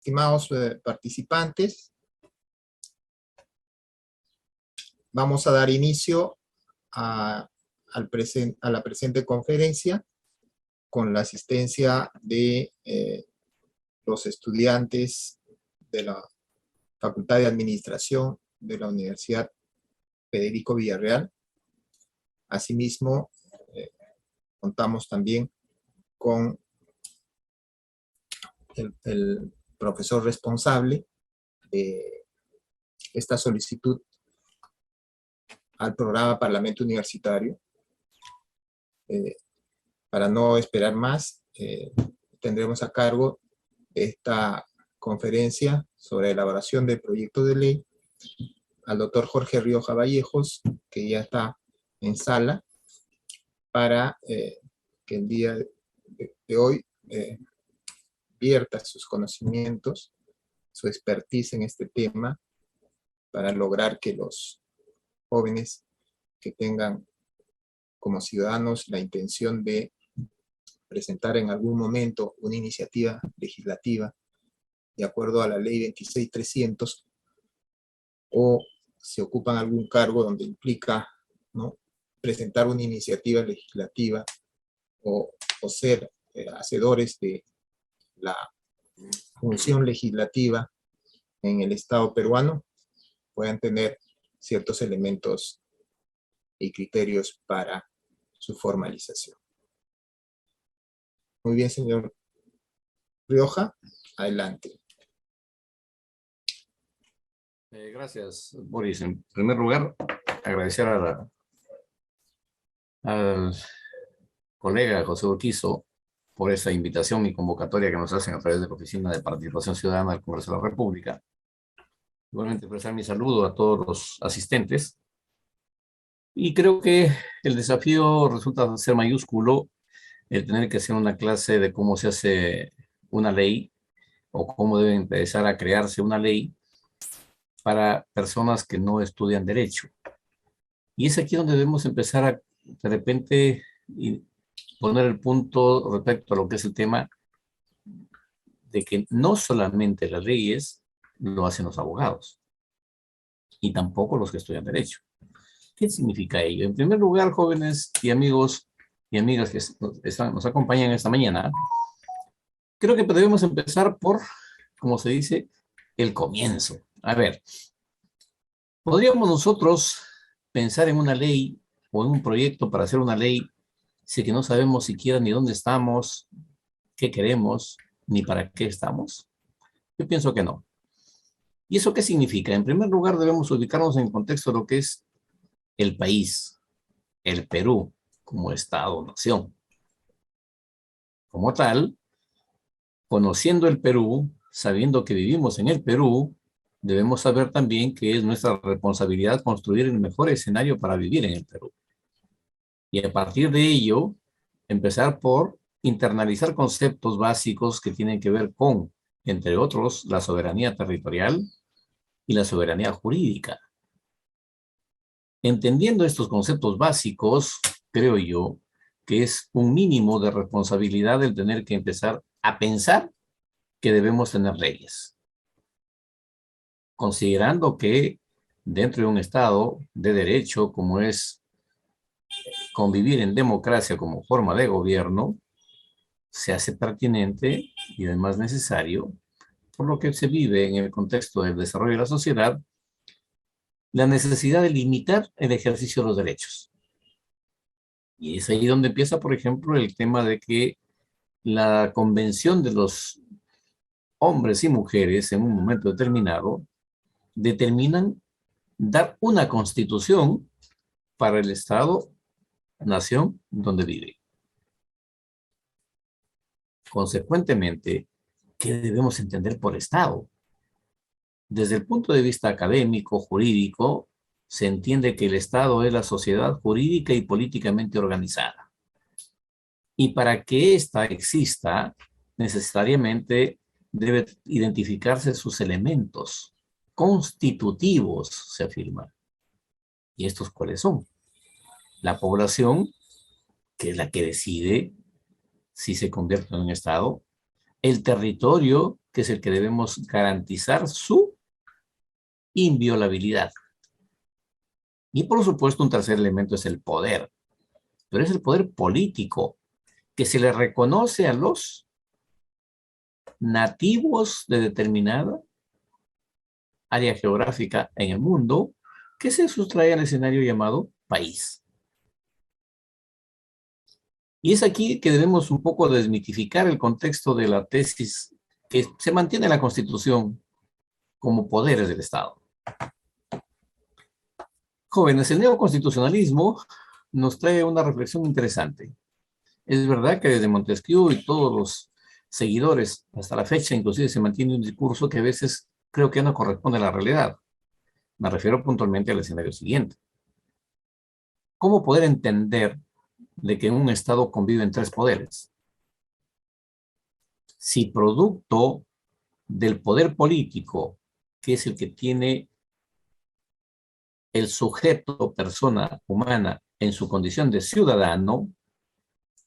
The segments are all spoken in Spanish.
Estimados participantes, vamos a dar inicio a la presente conferencia con la asistencia de los estudiantes de la Facultad de Administración de la Universidad Federico Villarreal. Asimismo, contamos también con el profesor responsable de esta solicitud al programa Parlamento Universitario. Para no esperar más, tendremos a cargo de esta conferencia sobre elaboración del proyecto de ley al doctor Jorge Rioja Vallejos, que ya está en sala, para que el día de hoy vierta sus conocimientos, su expertise en este tema, para lograr que los jóvenes que tengan como ciudadanos la intención de presentar en algún momento una iniciativa legislativa de acuerdo a la ley 26.300, o se ocupan algún cargo donde implica, ¿no?, presentar una iniciativa legislativa o ser hacedores de la función legislativa en el Estado peruano, puedan tener ciertos elementos y criterios para su formalización. Muy bien, señor Rioja, adelante. Gracias, Boris. En primer lugar, agradecer al colega José Urquizo por esa invitación y convocatoria que nos hacen a través de la Oficina de Participación Ciudadana del Congreso de la República. Igualmente expresar mi saludo a todos los asistentes. Y creo que el desafío resulta ser mayúsculo, el tener que hacer una clase de cómo se hace una ley o cómo debe empezar a crearse una ley para personas que no estudian derecho. Y es aquí donde debemos empezar a, de repente, poner el punto respecto a lo que es el tema de que no solamente las leyes lo hacen los abogados, y tampoco los que estudian derecho. ¿Qué significa ello? En primer lugar, jóvenes y amigos y amigas que nos acompañan esta mañana, creo que debemos empezar por, como se dice, el comienzo. A ver, ¿podríamos nosotros pensar en una ley o en un proyecto para hacer una ley si que no sabemos siquiera ni dónde estamos, qué queremos, ni para qué estamos? Yo pienso que no. ¿Y eso qué significa? En primer lugar, debemos ubicarnos en el contexto de lo que es el país, el Perú, como Estado-nación. Como tal, conociendo el Perú, sabiendo que vivimos en el Perú, debemos saber también que es nuestra responsabilidad construir el mejor escenario para vivir en el Perú. Y a partir de ello, empezar por internalizar conceptos básicos que tienen que ver con, entre otros, la soberanía territorial y la soberanía jurídica. Entendiendo estos conceptos básicos, creo yo que es un mínimo de responsabilidad el tener que empezar a pensar que debemos tener leyes. Considerando que dentro de un Estado de derecho, como es convivir en democracia como forma de gobierno, se hace pertinente y además necesario, por lo que se vive en el contexto del desarrollo de la sociedad, la necesidad de limitar el ejercicio de los derechos. Y es ahí donde empieza, por ejemplo, el tema de que la convención de los hombres y mujeres en un momento determinado determinan dar una constitución para el Estado, nación, donde vive. Consecuentemente, ¿qué debemos entender por Estado? Desde el punto de vista académico, jurídico, se entiende que el Estado es la sociedad jurídica y políticamente organizada. Y para que ésta exista, necesariamente debe identificarse sus elementos constitutivos, se afirma. ¿Y estos cuáles son? La población, que es la que decide si se convierte en un Estado, el territorio, que es el que debemos garantizar su inviolabilidad. Y por supuesto, un tercer elemento es el poder, pero es el poder político que se le reconoce a los nativos de determinada área geográfica en el mundo que se sustrae al escenario llamado país. Y es aquí que debemos un poco desmitificar el contexto de la tesis que se mantiene en la Constitución como poderes del Estado. Jóvenes, el neoconstitucionalismo nos trae una reflexión interesante. Es verdad que desde Montesquieu y todos los seguidores hasta la fecha inclusive se mantiene un discurso que a veces creo que no corresponde a la realidad. Me refiero puntualmente al escenario siguiente. ¿Cómo poder entender de que un Estado conviven tres poderes? Si producto del poder político, que es el que tiene el sujeto, persona humana, en su condición de ciudadano,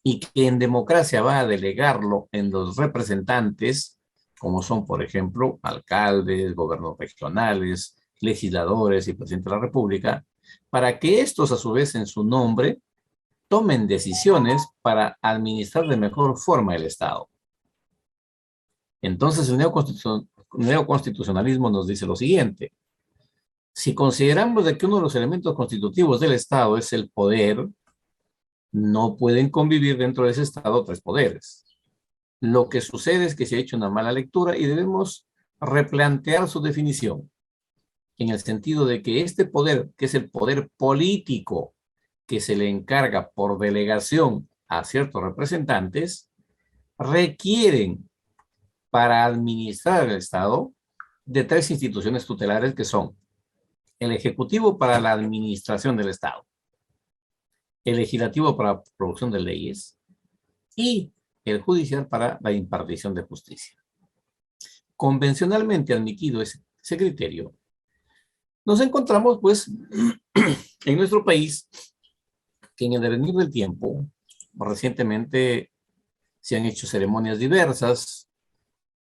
y que en democracia va a delegarlo en los representantes, como son, por ejemplo, alcaldes, gobiernos regionales, legisladores y presidente de la República, para que estos, a su vez, en su nombre, tomen decisiones para administrar de mejor forma el Estado. Entonces, el neoconstitucionalismo nos dice lo siguiente: si consideramos de que uno de los elementos constitutivos del Estado es el poder, no pueden convivir dentro de ese Estado tres poderes. Lo que sucede es que se ha hecho una mala lectura y debemos replantear su definición, en el sentido de que este poder, que es el poder político, que se le encarga por delegación a ciertos representantes, requieren para administrar el Estado de tres instituciones tutelares que son el Ejecutivo para la administración del Estado, el Legislativo para la producción de leyes y el Judicial para la impartición de justicia. Convencionalmente admitido ese criterio, nos encontramos pues en nuestro país que en el devenir del tiempo, recientemente se han hecho ceremonias diversas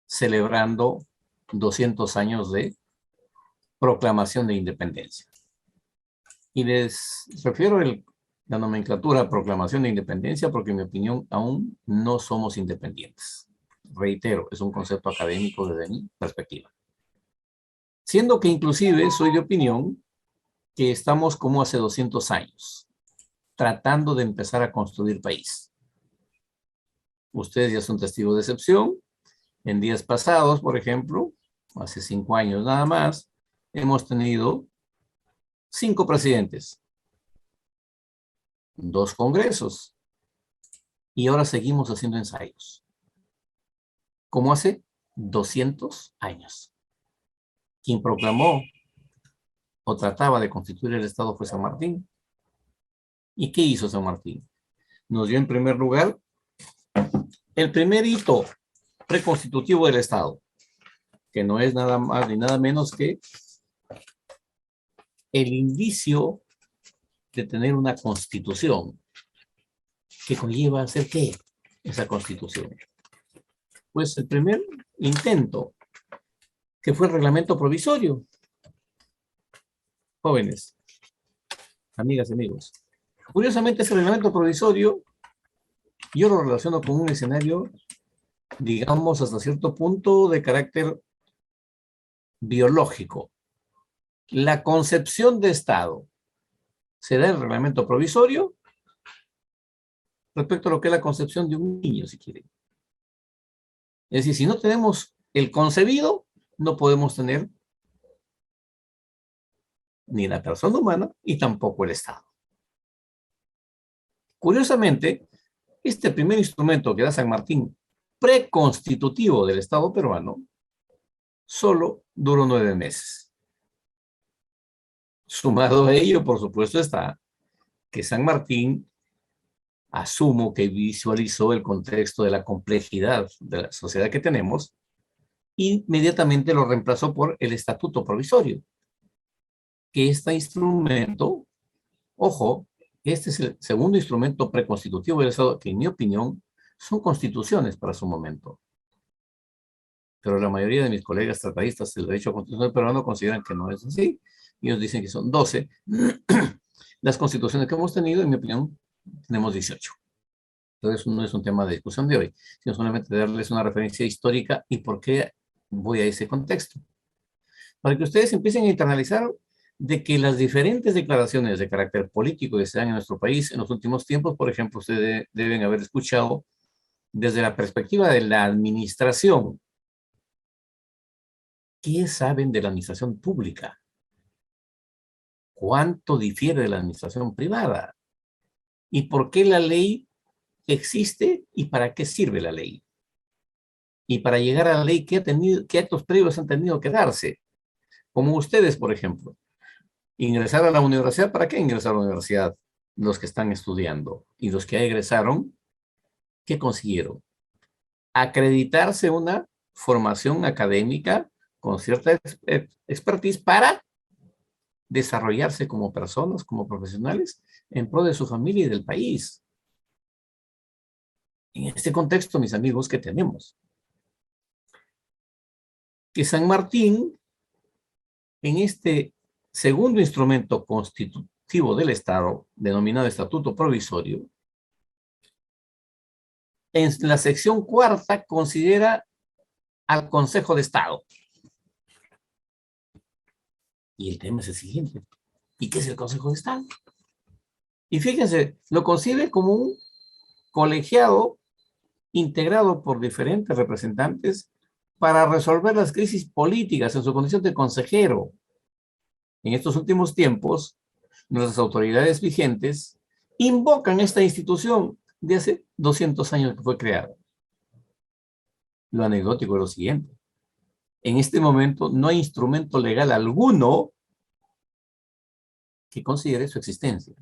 celebrando 200 años de proclamación de independencia. Y les refiero la nomenclatura proclamación de independencia porque en mi opinión aún no somos independientes. Reitero, es un concepto académico desde mi perspectiva. Siendo que inclusive soy de opinión que estamos como hace 200 años, tratando de empezar a construir país. Ustedes ya son testigos de excepción. En días pasados, por ejemplo, hace 5 años nada más, hemos tenido 5 presidentes, 2 congresos, y ahora seguimos haciendo ensayos, como hace 200 años. Quien proclamó o trataba de constituir el Estado fue San Martín. ¿Y qué hizo San Martín? Nos dio en primer lugar el primer hito preconstitutivo del Estado, que no es nada más ni nada menos que el indicio de tener una constitución que conlleva hacer ¿qué? Esa constitución. Pues el primer intento, que fue el reglamento provisorio. Jóvenes, amigas y amigos, curiosamente ese reglamento provisorio yo lo relaciono con un escenario, digamos, hasta cierto punto de carácter biológico. La concepción de Estado se da en el reglamento provisorio respecto a lo que es la concepción de un niño, si quieren. Es decir, si no tenemos el concebido, no podemos tener ni la persona humana y tampoco el Estado. Curiosamente, este primer instrumento que da San Martín, preconstitutivo del Estado peruano, solo duró 9 meses. Sumado a ello, por supuesto, está que San Martín, asumo que visualizó el contexto de la complejidad de la sociedad que tenemos, inmediatamente lo reemplazó por el Estatuto Provisorio, que este instrumento, ojo, este es el segundo instrumento preconstitutivo del Estado, que en mi opinión son constituciones para su momento. pero la mayoría de mis colegas tratadistas del derecho constitucional peruano consideran que no es así. Ellos dicen que son 12. Las constituciones que hemos tenido, en mi opinión, tenemos 18. Entonces, no es un tema de discusión de hoy, sino solamente darles una referencia histórica y por qué voy a ese contexto. Para que ustedes empiecen a internalizar de que las diferentes declaraciones de carácter político que se dan en nuestro país en los últimos tiempos, por ejemplo, ustedes deben haber escuchado desde la perspectiva de la administración. ¿Qué saben de la administración pública? ¿Cuánto difiere de la administración privada? ¿Y por qué la ley existe y para qué sirve la ley? Y para llegar a la ley, ¿qué actos previos han tenido que darse? Como ustedes, por ejemplo. Ingresar a la universidad, ¿para qué ingresar a la universidad? Los que están estudiando. Y los que egresaron, ¿qué consiguieron? Acreditarse una formación académica con cierta expertise para desarrollarse como personas, como profesionales, en pro de su familia y del país. En este contexto, mis amigos, ¿qué tenemos? Que San Martín, en este segundo instrumento constitutivo del Estado, denominado Estatuto Provisorio, en la sección cuarta considera al Consejo de Estado. Y el tema es el siguiente. ¿Y qué es el Consejo de Estado? Y fíjense, lo concibe como un colegiado integrado por diferentes representantes para resolver las crisis políticas en su condición de consejero. En estos últimos tiempos, nuestras autoridades vigentes invocan esta institución de hace 200 años que fue creada. Lo anecdótico es lo siguiente. En este momento no hay instrumento legal alguno que considere su existencia.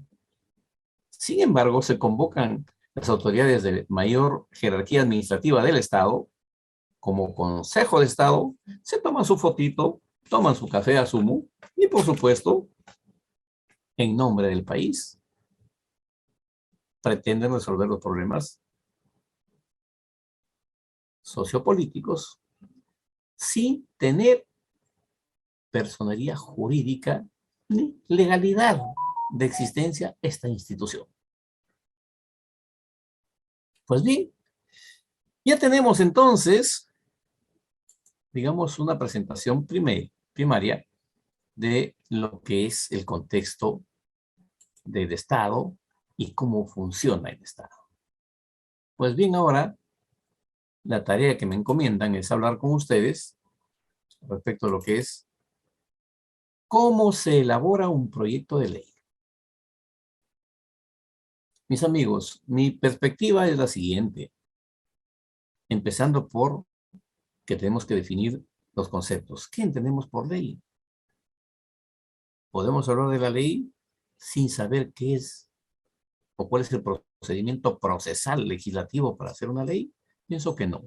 Sin embargo, se convocan las autoridades de mayor jerarquía administrativa del Estado, como Consejo de Estado, se toman su fotito, toman su café a sumo y, por supuesto, en nombre del país, pretenden resolver los problemas sociopolíticos sin tener personería jurídica ni legalidad de existencia esta institución. Pues bien, ya tenemos entonces, digamos, una presentación primaria de lo que es el contexto del Estado y cómo funciona el Estado. Pues bien, ahora la tarea que me encomiendan es hablar con ustedes respecto a lo que es cómo se elabora un proyecto de ley. Mis amigos, mi perspectiva es la siguiente, empezando por que tenemos que definir los conceptos. ¿Qué entendemos por ley? ¿Podemos hablar de la ley sin saber qué es o cuál es el procedimiento procesal legislativo para hacer una ley? Pienso que no.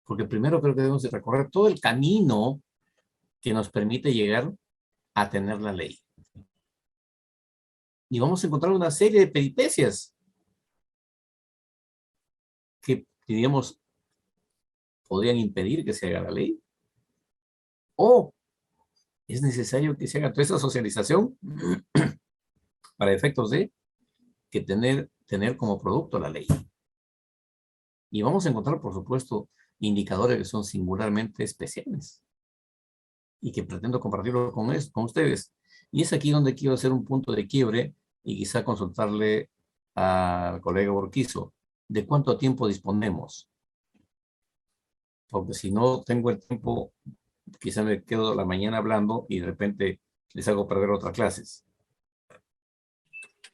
Porque primero creo que debemos de recorrer todo el camino que nos permite llegar a tener la ley. Y vamos a encontrar una serie de peripecias que, diríamos, podrían impedir que se haga la ley. O es necesario que se haga toda esa socialización para efectos de que tener como producto la ley. Y vamos a encontrar, por supuesto, indicadores que son singularmente especiales y que pretendo compartirlo con ustedes. Y es aquí donde quiero hacer un punto de quiebre y quizá consultarle al colega Urquizo de cuánto tiempo disponemos. Porque si no tengo el tiempo, quizá me quedo la mañana hablando y de repente les hago perder otras clases.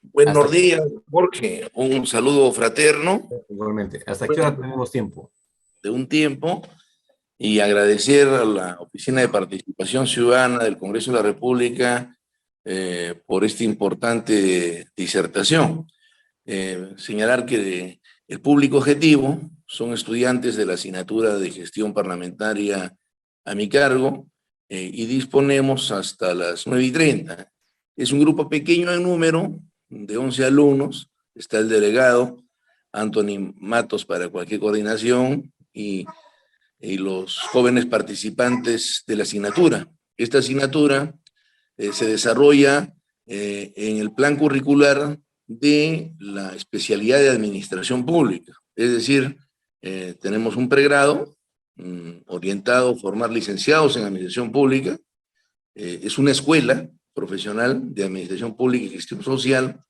Buenos días, Jorge. Un saludo fraterno. Igualmente. ¿Hasta qué hora tenemos tiempo? De un tiempo. Y agradecer a la Oficina de Participación Ciudadana del Congreso de la República por esta importante disertación. Señalar que el público objetivo son estudiantes de la asignatura de Gestión Parlamentaria a mi cargo y disponemos hasta las 9:30. Es un grupo pequeño en número, de 11 alumnos. Está el delegado, Anthony Matos, para cualquier coordinación, y y los jóvenes participantes de la asignatura. Esta asignatura se desarrolla en el plan curricular de la especialidad de administración pública. Es decir, tenemos un pregrado orientado a formar licenciados en administración pública. Es una escuela profesional de administración pública y gestión social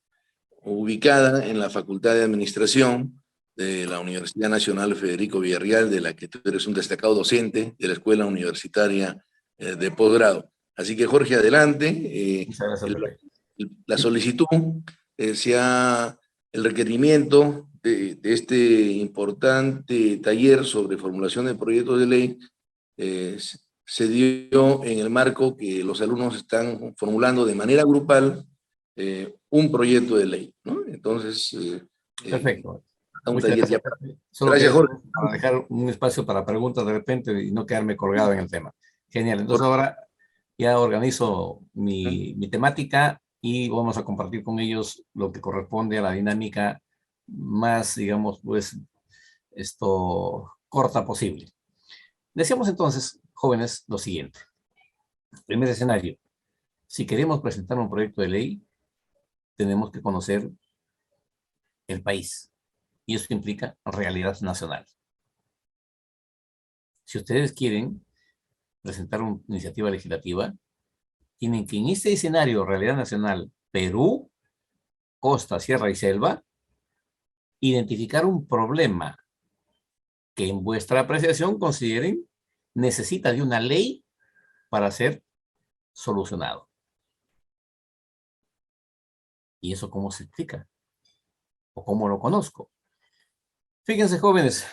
ubicada en la Facultad de Administración de la Universidad Nacional Federico Villarreal, de la que tú eres un destacado docente de la Escuela Universitaria de Posgrado. Así que, Jorge, adelante. Muchas gracias, Pepe. La solicitud, el requerimiento de este importante taller sobre formulación de proyectos de ley se dio en el marco que los alumnos están formulando de manera grupal un proyecto de ley, ¿no? Entonces, Perfecto. un taller ya. Solo Gracias, Jorge. para dejar un espacio para preguntas de repente y no quedarme colgado en el tema. Genial. Entonces ahora ya organizo mi temática y vamos a compartir con ellos lo que corresponde a la dinámica más, digamos, pues, corta posible. Decíamos entonces, jóvenes, lo siguiente. Primer escenario. Si queremos presentar un proyecto de ley, tenemos que conocer el país. Y eso implica realidad nacional. Si ustedes quieren presentar una iniciativa legislativa, tienen que en este escenario, realidad nacional, Perú, costa, sierra y selva, identificar un problema que en vuestra apreciación consideren necesita de una ley para ser solucionado. ¿Y eso cómo se explica? ¿O cómo lo conozco? Fíjense, jóvenes,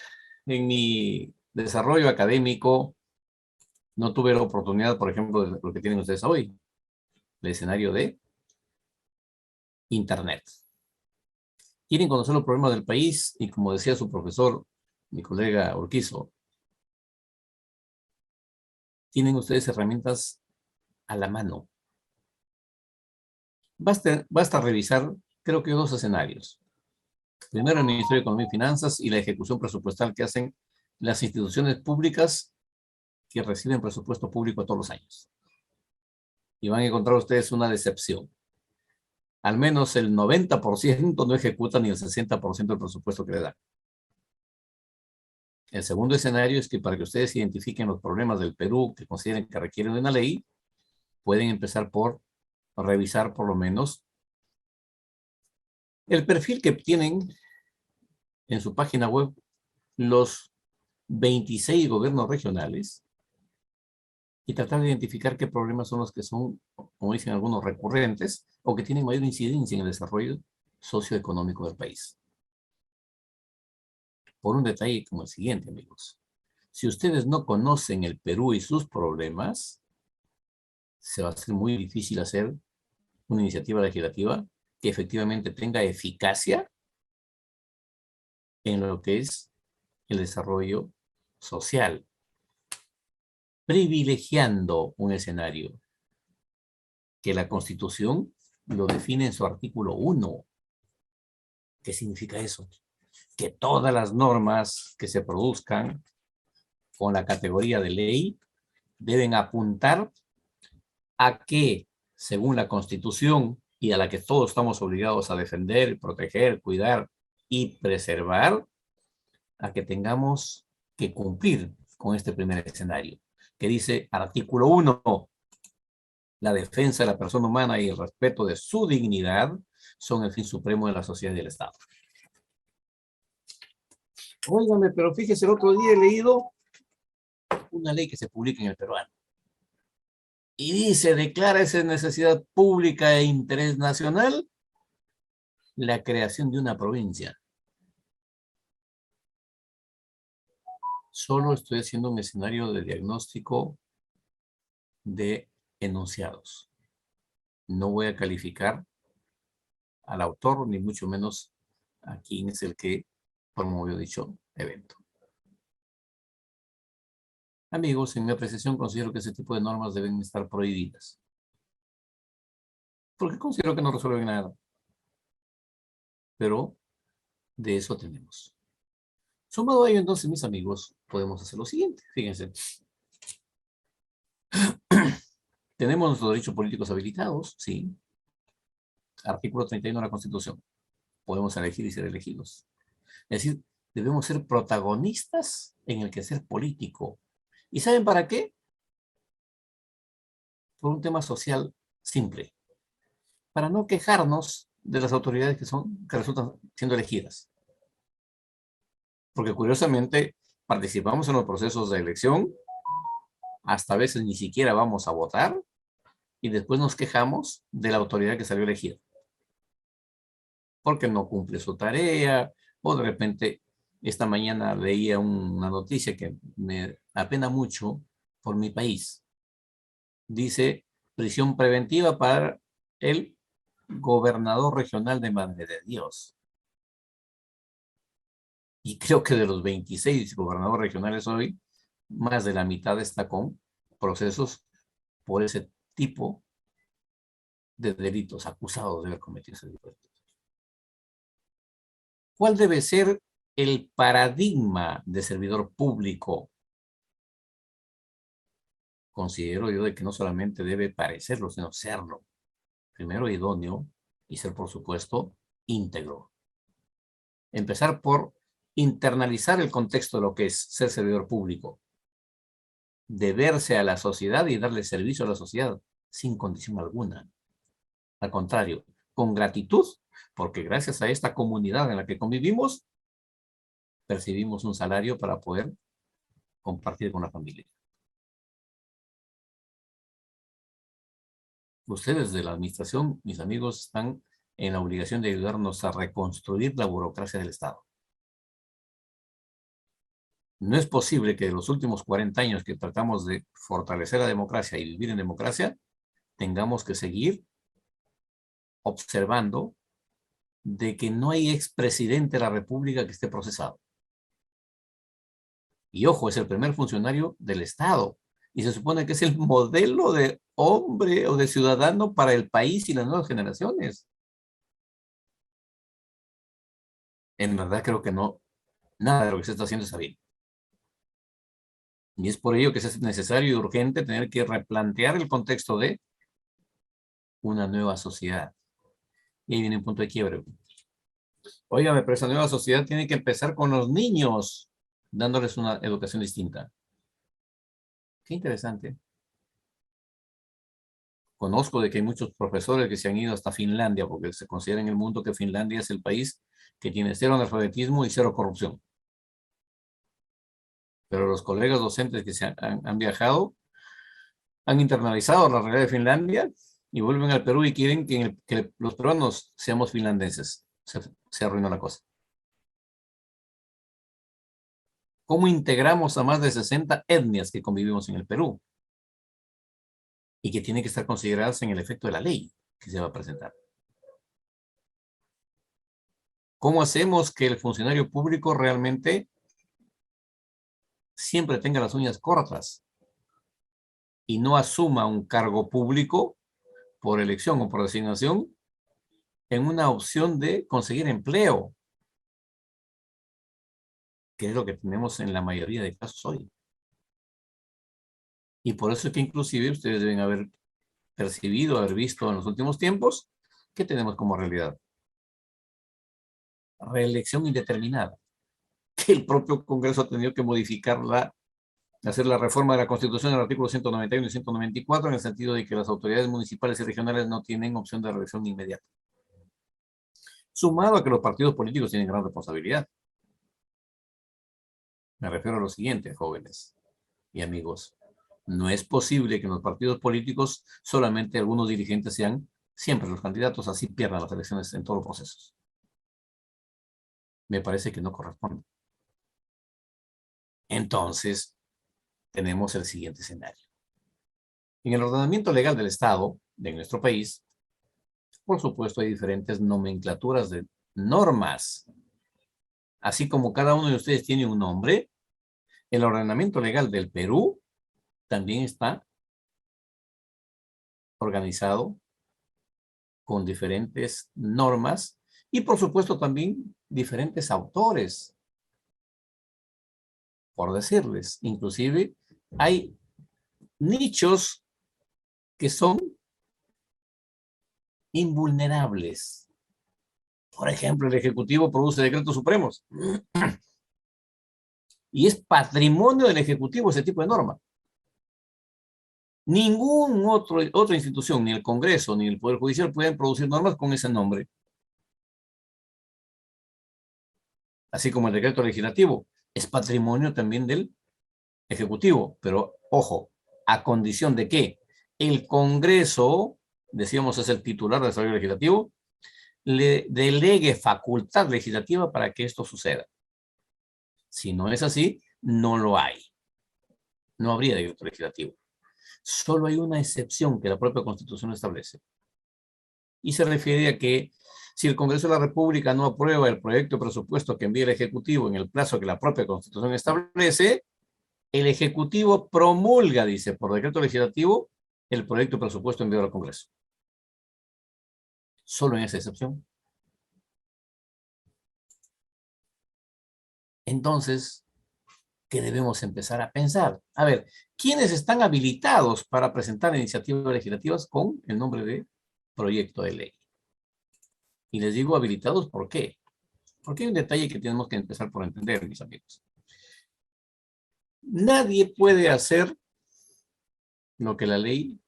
en mi desarrollo académico no tuve la oportunidad, por ejemplo, de lo que tienen ustedes hoy, el escenario de Internet. Quieren conocer los problemas del país y, como decía su profesor, mi colega Urquizo, tienen ustedes herramientas a la mano. Basta revisar, creo que 2 escenarios. Primero, el Ministerio de Economía y Finanzas y la ejecución presupuestal que hacen las instituciones públicas que reciben presupuesto público todos los años. Y van a encontrar ustedes una decepción. Al menos el 90% no ejecuta ni el 60% del presupuesto que le dan. El segundo escenario es que para que ustedes identifiquen los problemas del Perú que consideren que requieren de una ley, pueden empezar por revisar por lo menos el perfil que tienen en su página web los 26 gobiernos regionales y tratar de identificar qué problemas son los que son, como dicen algunos, recurrentes o que tienen mayor incidencia en el desarrollo socioeconómico del país. Por un detalle como el siguiente, amigos. Si ustedes no conocen el Perú y sus problemas, se va a hacer muy difícil hacer una iniciativa legislativa que efectivamente tenga eficacia en lo que es el desarrollo social, privilegiando un escenario que la Constitución lo define en su artículo 1. ¿Qué significa eso? Que todas las normas que se produzcan con la categoría de ley deben apuntar a que, según la Constitución y a la que todos estamos obligados a defender, proteger, cuidar y preservar, a que tengamos que cumplir con este primer escenario, que dice artículo 1, la defensa de la persona humana y el respeto de su dignidad son el fin supremo de la sociedad y del Estado. Óigame, pero fíjese, el otro día he leído una ley que se publica en el peruano. Y dice, declara esa necesidad pública e interés nacional la creación de una provincia. Solo estoy haciendo un escenario de diagnóstico de enunciados. No voy a calificar al autor, ni mucho menos a quien es el que promovió dicho evento. Amigos, en mi apreciación considero que ese tipo de normas deben estar prohibidas. Porque considero que no resuelven nada. Pero de eso tenemos. Sumado a ello, entonces, mis amigos, podemos hacer lo siguiente. Fíjense. Tenemos nuestros derechos políticos habilitados, sí. Artículo 31 de la Constitución. Podemos elegir y ser elegidos. Es decir, debemos ser protagonistas en el quehacer político. ¿Y saben para qué? Por un tema social simple. Para no quejarnos de las autoridades que resultan siendo elegidas. Porque curiosamente participamos en los procesos de elección, hasta a veces ni siquiera vamos a votar, y después nos quejamos de la autoridad que salió elegida. Porque no cumple su tarea, o de repente esta mañana leía una noticia que me apena mucho por mi país. Dice, prisión preventiva para el gobernador regional de Madre de Dios. Y creo que de los 26 gobernadores regionales hoy, más de la mitad está con procesos por ese tipo de delitos, acusados de haber cometido ese delito. ¿Cuál debe ser el paradigma de servidor público? Considero yo de que no solamente debe parecerlo, sino serlo. Primero, idóneo y ser, por supuesto, íntegro. Empezar por internalizar el contexto de lo que es ser servidor público. Deberse a la sociedad y darle servicio a la sociedad sin condición alguna. Al contrario, con gratitud, porque gracias a esta comunidad en la que convivimos, percibimos un salario para poder compartir con la familia. Ustedes de la administración, mis amigos, están en la obligación de ayudarnos a reconstruir la burocracia del Estado. No es posible que en los últimos 40 años que tratamos de fortalecer la democracia y vivir en democracia, tengamos que seguir observando de que no hay expresidente de la República que esté procesado. Y ojo, es el primer funcionario del Estado. Y se supone que es el modelo de hombre o de ciudadano para el país y las nuevas generaciones. En verdad creo que no, nada de lo que se está haciendo está bien. Y es por ello que es necesario y urgente tener que replantear el contexto de una nueva sociedad. Y ahí viene un punto de quiebre. Óigame, pero esa nueva sociedad tiene que empezar con los niños, dándoles una educación distinta. Qué interesante. Conozco de que hay muchos profesores que se han ido hasta Finlandia porque se considera en el mundo que Finlandia es el país que tiene cero analfabetismo y cero corrupción. Pero los colegas docentes que han viajado han internalizado la realidad de Finlandia y vuelven al Perú y quieren que los peruanos seamos finlandeses. Se arruinó la cosa. ¿Cómo integramos a más de 60 etnias que convivimos en el Perú? Y que tienen que estar consideradas en el efecto de la ley que se va a presentar. ¿Cómo hacemos que el funcionario público realmente siempre tenga las uñas cortas y no asuma un cargo público por elección o por designación en una opción de conseguir empleo, que es lo que tenemos en la mayoría de casos hoy? Y por eso es que inclusive ustedes deben haber percibido, haber visto en los últimos tiempos que tenemos como realidad reelección indeterminada, que el propio Congreso ha tenido que modificarla, hacer la reforma de la Constitución en el artículo 191 y 194 en el sentido de que las autoridades municipales y regionales no tienen opción de reelección inmediata. Sumado a que los partidos políticos tienen gran responsabilidad. Me refiero a lo siguiente, jóvenes y amigos. No es posible que en los partidos políticos solamente algunos dirigentes sean siempre los candidatos, así pierdan las elecciones en todos los procesos. Me parece que no corresponde. Entonces, tenemos el siguiente escenario. En el ordenamiento legal del Estado de nuestro país, por supuesto, hay diferentes nomenclaturas de normas. Así como cada uno de ustedes tiene un nombre, el ordenamiento legal del Perú también está organizado con diferentes normas y, por supuesto, también diferentes autores. por decirles. Inclusive hay nichos que son invulnerables. Por ejemplo, el Ejecutivo produce decretos supremos. Y es patrimonio del Ejecutivo ese tipo de norma. Otra institución, ni el Congreso, ni el Poder Judicial, pueden producir normas con ese nombre. Así como el decreto legislativo es patrimonio también del Ejecutivo. Pero, ojo, a condición de que el Congreso, decíamos es el titular del desarrollo legislativo, le delegue facultad legislativa para que esto suceda. Si no es así, no lo hay. No habría decreto legislativo. Solo hay una excepción que la propia Constitución establece. Y se refiere a que si el Congreso de la República no aprueba el proyecto de presupuesto que envía el Ejecutivo en el plazo que la propia Constitución establece, el Ejecutivo promulga, dice, por decreto legislativo, el proyecto de presupuesto enviado al Congreso. Solo en esa excepción. Entonces, ¿qué debemos empezar a pensar? A ver, ¿quiénes están habilitados para presentar iniciativas legislativas con el nombre de proyecto de ley? Y les digo habilitados, ¿por qué? Porque hay un detalle que tenemos que empezar por entender, mis amigos. Nadie puede hacer lo que la ley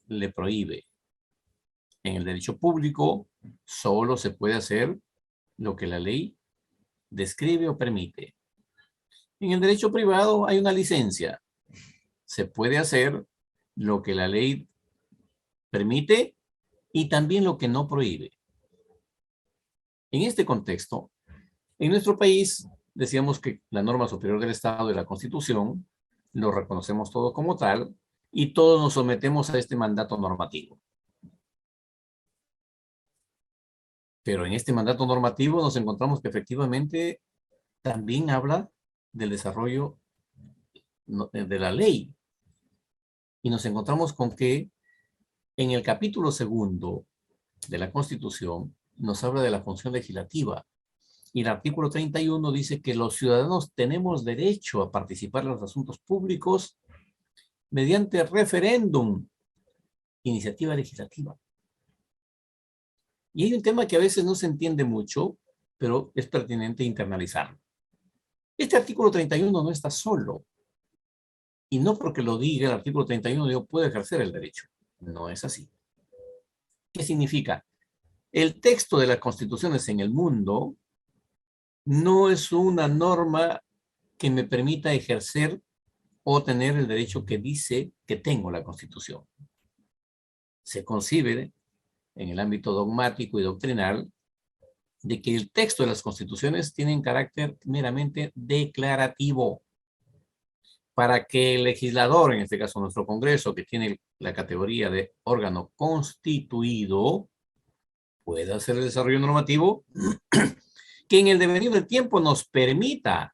le prohíbe. En el derecho público solo se puede hacer lo que la ley describe o permite. En el derecho privado hay una licencia. Se puede hacer lo que la ley permite y también lo que no prohíbe. En este contexto, en nuestro país decíamos que la norma superior del Estado es la Constitución, lo reconocemos todo como tal y todos nos sometemos a este mandato normativo. Pero en este mandato normativo nos encontramos que efectivamente también habla del desarrollo de la ley. Y nos encontramos con que en el capítulo 2 de la Constitución nos habla de la función legislativa. Y el artículo 31 dice que los ciudadanos tenemos derecho a participar en los asuntos públicos mediante referéndum, iniciativa legislativa. Y hay un tema que a veces no se entiende mucho, pero es pertinente internalizarlo. Este artículo 31 no está solo. Y no porque lo diga el artículo 31 yo puedo ejercer el derecho. No es así. ¿Qué significa? El texto de las constituciones en el mundo no es una norma que me permita ejercer o tener el derecho que dice que tengo la Constitución. Se concibe en el ámbito dogmático y doctrinal de que el texto de las constituciones tiene carácter meramente declarativo para que el legislador, en este caso nuestro Congreso, que tiene la categoría de órgano constituido, pueda hacer el desarrollo normativo que en el devenir del tiempo nos permita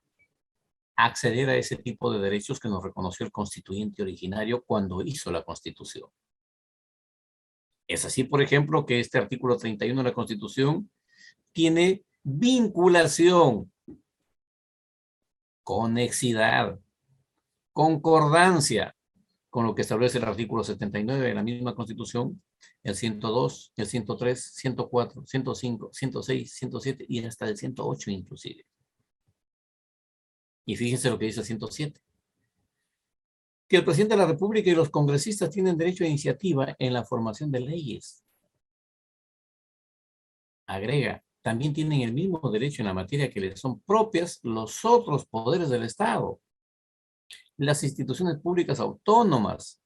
acceder a ese tipo de derechos que nos reconoció el constituyente originario cuando hizo la Constitución. Es así, por ejemplo, que este artículo 31 de la Constitución tiene vinculación, conexidad, concordancia con lo que establece el artículo 79 de la misma Constitución, el 102, el 103, 104, 105, 106, 107 y hasta el 108 inclusive. Y fíjense lo que dice el 107. Que el presidente de la República y los congresistas tienen derecho a iniciativa en la formación de leyes. Agrega, también tienen el mismo derecho en la materia que les son propias los otros poderes del Estado, las instituciones públicas autónomas,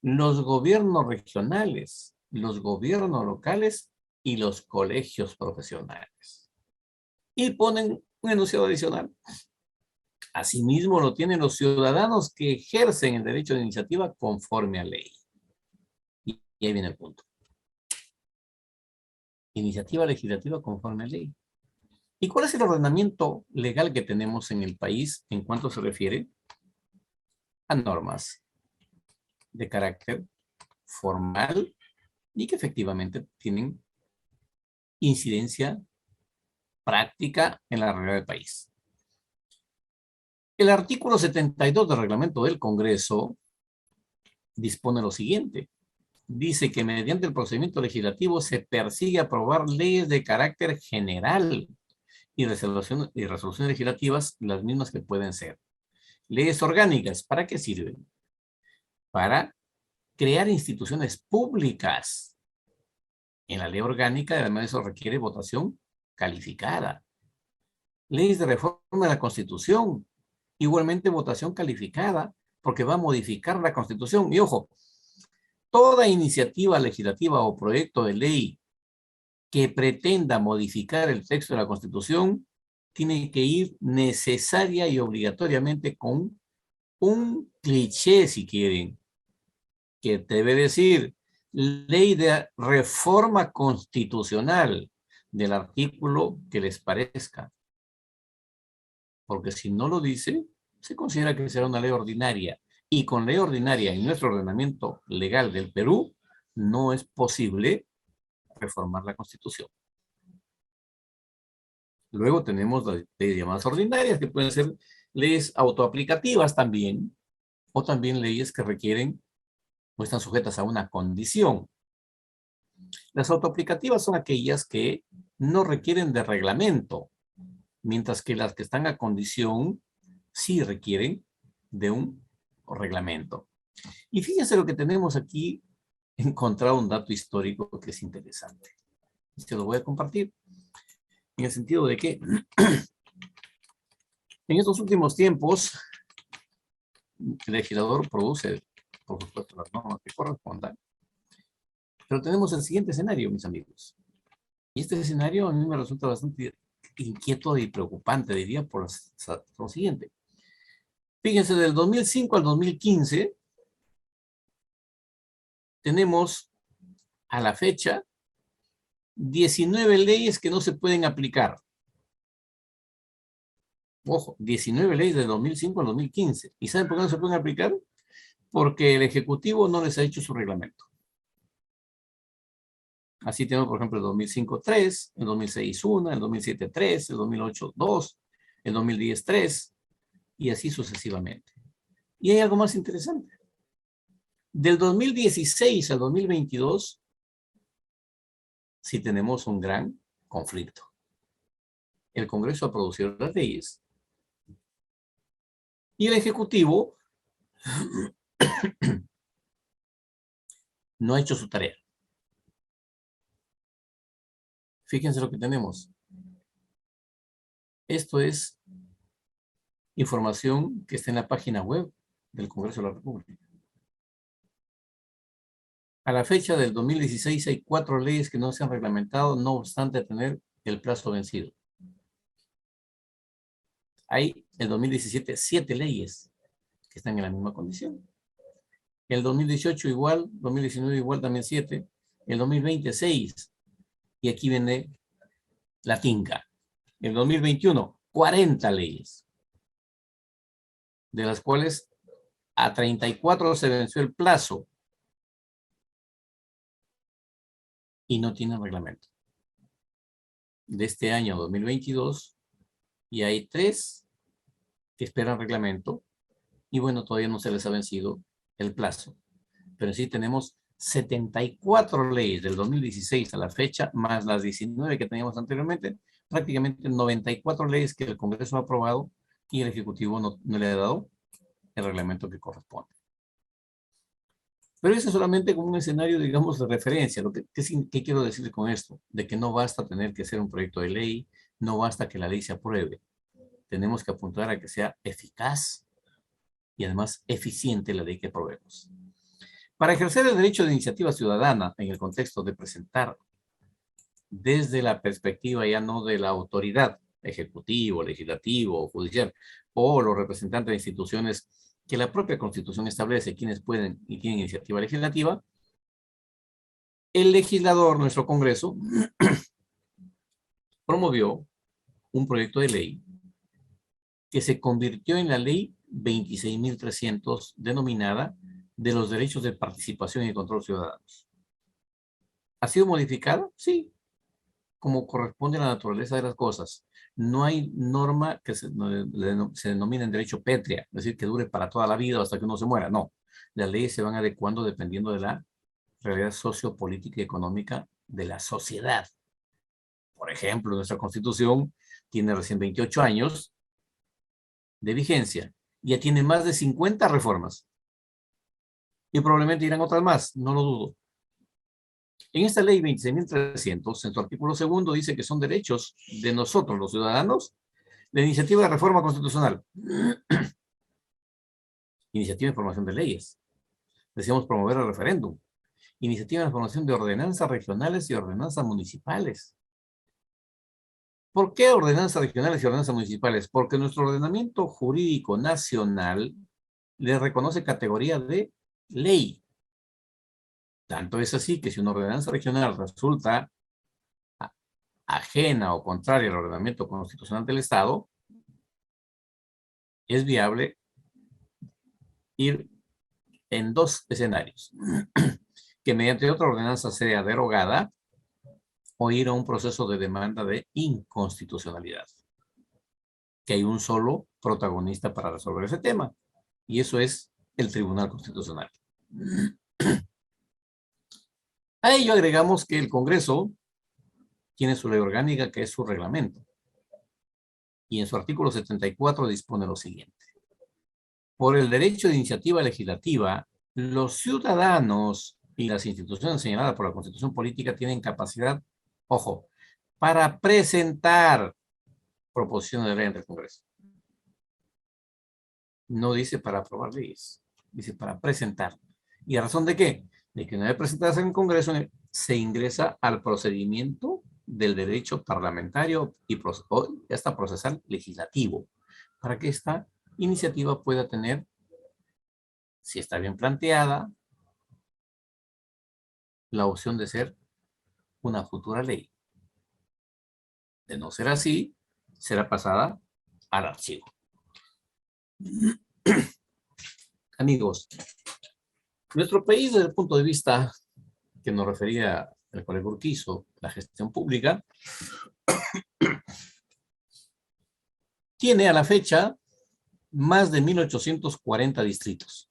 los gobiernos regionales, los gobiernos locales y los colegios profesionales. Y ponen un enunciado adicional. Asimismo lo tienen los ciudadanos que ejercen el derecho de iniciativa conforme a ley. Y ahí viene el punto. Iniciativa legislativa conforme a ley. ¿Y cuál es el ordenamiento legal que tenemos en el país en cuanto se refiere a normas de carácter formal y que efectivamente tienen incidencia práctica en la realidad del país? El artículo 72 del reglamento del Congreso dispone lo siguiente. Dice que mediante el procedimiento legislativo se persigue aprobar leyes de carácter general y resoluciones legislativas, las mismas que pueden ser. Leyes orgánicas, ¿para qué sirven? Para crear instituciones públicas. En la ley orgánica, además, eso requiere votación calificada. Leyes de reforma de la Constitución, igualmente votación calificada, porque va a modificar la Constitución. Y ojo, toda iniciativa legislativa o proyecto de ley que pretenda modificar el texto de la Constitución tiene que ir necesaria y obligatoriamente con un cliché, si quieren, que debe decir ley de reforma constitucional del artículo que les parezca. Porque si no lo dice, se considera que será una ley ordinaria. Y con ley ordinaria en nuestro ordenamiento legal del Perú, no es posible reformar la Constitución. Luego tenemos las leyes llamadas ordinarias, que pueden ser leyes autoaplicativas también, o también leyes que requieren o están sujetas a una condición. Las autoaplicativas son aquellas que no requieren de reglamento, mientras que las que están a condición sí requieren de un reglamento. Y fíjense lo que tenemos aquí, encontrado un dato histórico que es interesante. Se lo voy a compartir, en el sentido de que en estos últimos tiempos el legislador produce, por supuesto, las normas que correspondan, pero tenemos el siguiente escenario, mis amigos. Y este escenario a mí me resulta bastante inquieto y preocupante, diría, por lo siguiente. Fíjense, del 2005 al 2015, tenemos a la fecha 19 leyes que no se pueden aplicar. Ojo, 19 leyes del 2005 al 2015. ¿Y saben por qué no se pueden aplicar? Porque el Ejecutivo no les ha hecho su reglamento. Así tenemos, por ejemplo, el 2005, 3, el 2006, 1, el 2007, 3, el 2008, 2, el 2010, 3, y así sucesivamente. Y hay algo más interesante. Del 2016 al 2022, sí tenemos un gran conflicto. El Congreso ha producido las leyes y el Ejecutivo no ha hecho su tarea. Fíjense lo que tenemos. Esto es información que está en la página web del Congreso de la República. A la fecha del 2016 hay 4 leyes que no se han reglamentado, no obstante tener el plazo vencido. Hay, en 2017, 7 leyes que están en la misma condición. El 2018 igual, 2019 igual, también 7. El 2020, 6. Y aquí viene la tinca. El 2021, 40 leyes. De las cuales a 34 se venció el plazo. Y no tienen reglamento. De este año 2022, y hay 3 que esperan reglamento. Y bueno, todavía no se les ha vencido el plazo. Pero sí tenemos 74 leyes del 2016 a la fecha, más las 19 que teníamos anteriormente, prácticamente 94 leyes que el Congreso ha aprobado y el Ejecutivo no le ha dado el reglamento que corresponde. Pero eso es solamente como un escenario, digamos, de referencia. ¿Qué quiero decir con esto? De que no basta tener que hacer un proyecto de ley, no basta que la ley se apruebe. Tenemos que apuntar a que sea eficaz y además eficiente la ley que aprobemos. Para ejercer el derecho de iniciativa ciudadana en el contexto de presentar desde la perspectiva ya no de la autoridad, ejecutivo, legislativo o judicial, o los representantes de instituciones que la propia Constitución establece quienes pueden y tienen iniciativa legislativa, el legislador, nuestro Congreso, promovió un proyecto de ley que se convirtió en la ley 26.300, denominada de los derechos de participación y control ciudadanos. ¿Ha sido modificada? Sí, como corresponde a la naturaleza de las cosas. No hay norma que se denomine en derecho pétrea, es decir, que dure para toda la vida o hasta que uno se muera. No, las leyes se van adecuando dependiendo de la realidad sociopolítica y económica de la sociedad. Por ejemplo, nuestra Constitución tiene recién 28 años de vigencia. Ya tiene más de 50 reformas. Y probablemente irán otras más, no lo dudo. En esta ley 26.300, en su artículo segundo, dice que son derechos de nosotros, los ciudadanos, la iniciativa de reforma constitucional. Iniciativa de formación de leyes. Decíamos promover el referéndum. Iniciativa de formación de ordenanzas regionales y ordenanzas municipales. ¿Por qué ordenanzas regionales y ordenanzas municipales? Porque nuestro ordenamiento jurídico nacional le reconoce categoría de ley. Tanto es así que si una ordenanza regional resulta ajena o contraria al ordenamiento constitucional del Estado, es viable ir en dos escenarios. Que mediante otra ordenanza sea derogada o ir a un proceso de demanda de inconstitucionalidad. Que hay un solo protagonista para resolver ese tema. Y eso es el Tribunal Constitucional. A ello agregamos que el Congreso tiene su ley orgánica, que es su reglamento. Y en su artículo 74 dispone lo siguiente. Por el derecho de iniciativa legislativa, los ciudadanos y las instituciones señaladas por la Constitución Política tienen capacidad, ojo, para presentar proposiciones de ley ante el Congreso. No dice para aprobar leyes, dice para presentar. ¿Y a razón de qué? De que una vez presentadas en el Congreso se ingresa al procedimiento del derecho parlamentario y hasta procesal legislativo, para que esta iniciativa pueda tener, si está bien planteada, la opción de ser una futura ley. De no ser así, será pasada al archivo. Amigos, nuestro país, desde el punto de vista que nos refería el colega Urquizo, la gestión pública, tiene a la fecha más de 1.840 distritos,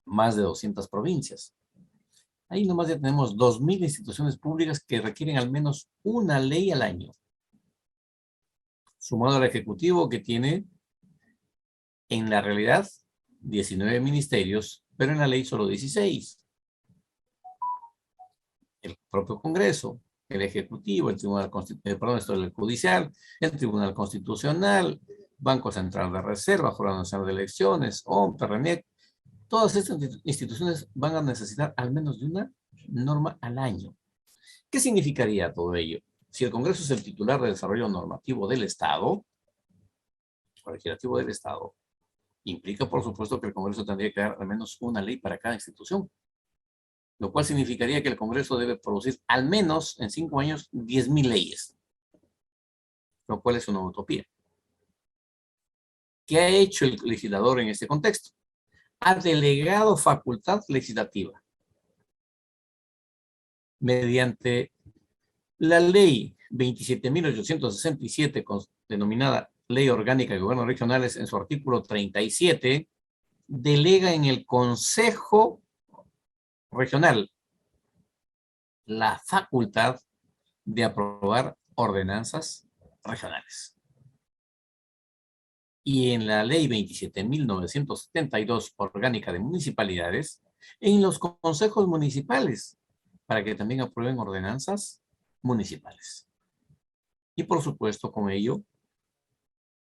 más de 200 provincias. Ahí nomás ya tenemos 2.000 instituciones públicas que requieren al menos una ley al año, sumado al Ejecutivo, que tiene en la realidad 19 ministerios, pero en la ley solo 16. El propio Congreso, el Ejecutivo, el Tribunal el Judicial, el Tribunal Constitucional, Banco Central de Reserva, Jurado Nacional de Elecciones, OMP, RENIEC, todas estas instituciones van a necesitar al menos de una norma al año. ¿Qué significaría todo ello? Si el Congreso es el titular de desarrollo normativo del Estado, o legislativo del Estado, implica, por supuesto, que el Congreso tendría que dar al menos una ley para cada institución, lo cual significaría que el Congreso debe producir al menos en 5 años 10.000 leyes, lo cual es una utopía. ¿Qué ha hecho el legislador en este contexto? Ha delegado facultad legislativa mediante la ley 27.867, denominada Ley Orgánica de Gobiernos Regionales, en su artículo 37, delega en el Consejo Regional la facultad de aprobar ordenanzas regionales. Y en la ley 27.972, orgánica de municipalidades, en los consejos municipales, para que también aprueben ordenanzas municipales. Y por supuesto, con ello,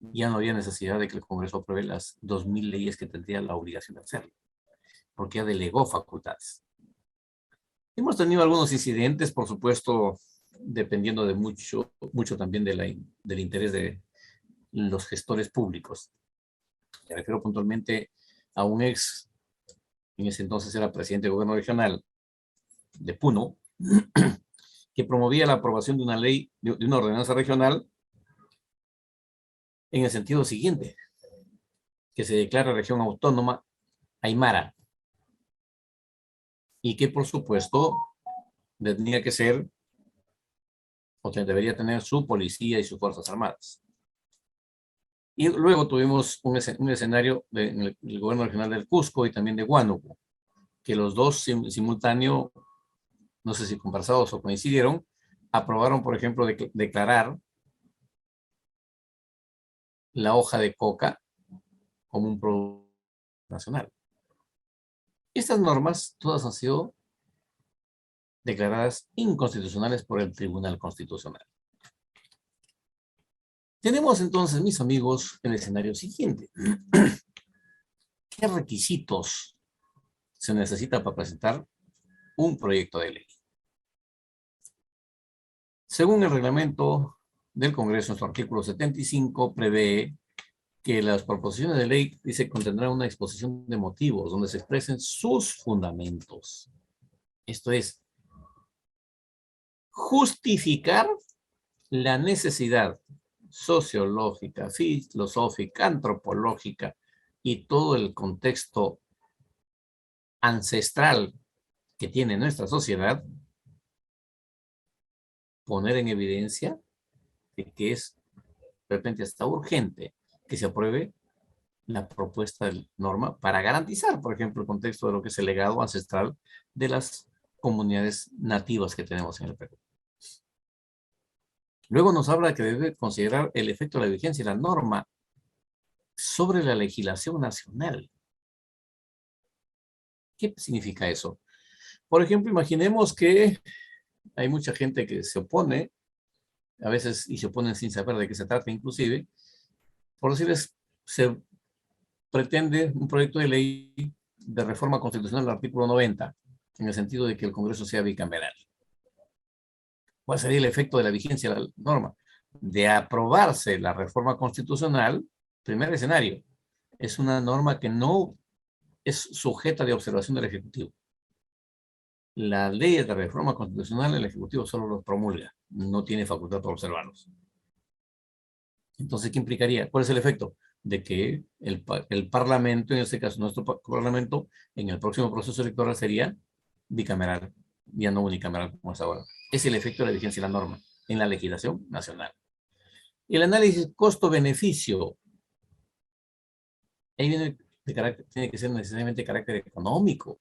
ya no había necesidad de que el Congreso apruebe las 2.000 leyes que tendría la obligación de hacerlo, porque ya delegó facultades. Hemos tenido algunos incidentes, por supuesto, dependiendo de mucho también del interés de los gestores públicos. Me refiero puntualmente a un ex, en ese entonces era presidente de gobierno regional de Puno, que promovía la aprobación de una ley, de una ordenanza regional, en el sentido siguiente: que se declara región autónoma Aymara, y que por supuesto tenía que ser o debería tener su policía y sus fuerzas armadas. Y luego tuvimos un escenario en el gobierno regional del Cusco y también de Huánuco, que los dos simultáneo, no sé si conversados o coincidieron, aprobaron, por ejemplo, declarar la hoja de coca como un producto nacional. Estas normas todas han sido declaradas inconstitucionales por el Tribunal Constitucional. Tenemos entonces, mis amigos, el escenario siguiente. ¿Qué requisitos se necesita para presentar un proyecto de ley? Según el reglamento del Congreso, en su artículo 75 prevé que las proposiciones de ley, dice, contendrán una exposición de motivos donde se expresen sus fundamentos. Esto es, justificar la necesidad sociológica, filosófica, antropológica y todo el contexto ancestral que tiene nuestra sociedad, poner en evidencia de que es de repente hasta urgente que se apruebe la propuesta de norma para garantizar, por ejemplo, el contexto de lo que es el legado ancestral de las comunidades nativas que tenemos en el Perú. Luego nos habla que debe considerar el efecto de la vigencia de la norma sobre la legislación nacional. ¿Qué significa eso? Por ejemplo, imaginemos que hay mucha gente que se opone, a veces, y se oponen sin saber de qué se trata inclusive, por decirles, se pretende un proyecto de ley de reforma constitucional del artículo 90, en el sentido de que el Congreso sea bicameral. ¿Cuál sería el efecto de la vigencia de la norma? De aprobarse la reforma constitucional, primer escenario, es una norma que no es sujeta de observación del Ejecutivo. Las leyes de reforma constitucional el Ejecutivo solo los promulga, no tiene facultad para observarlos. Entonces, ¿qué implicaría? ¿Cuál es el efecto? De que el Parlamento, en este caso nuestro Parlamento, en el próximo proceso electoral sería bicameral, ya no unicameral como es ahora. Es el efecto de la vigencia de la norma en la legislación nacional. El análisis costo-beneficio, ahí viene tiene que ser necesariamente de carácter económico.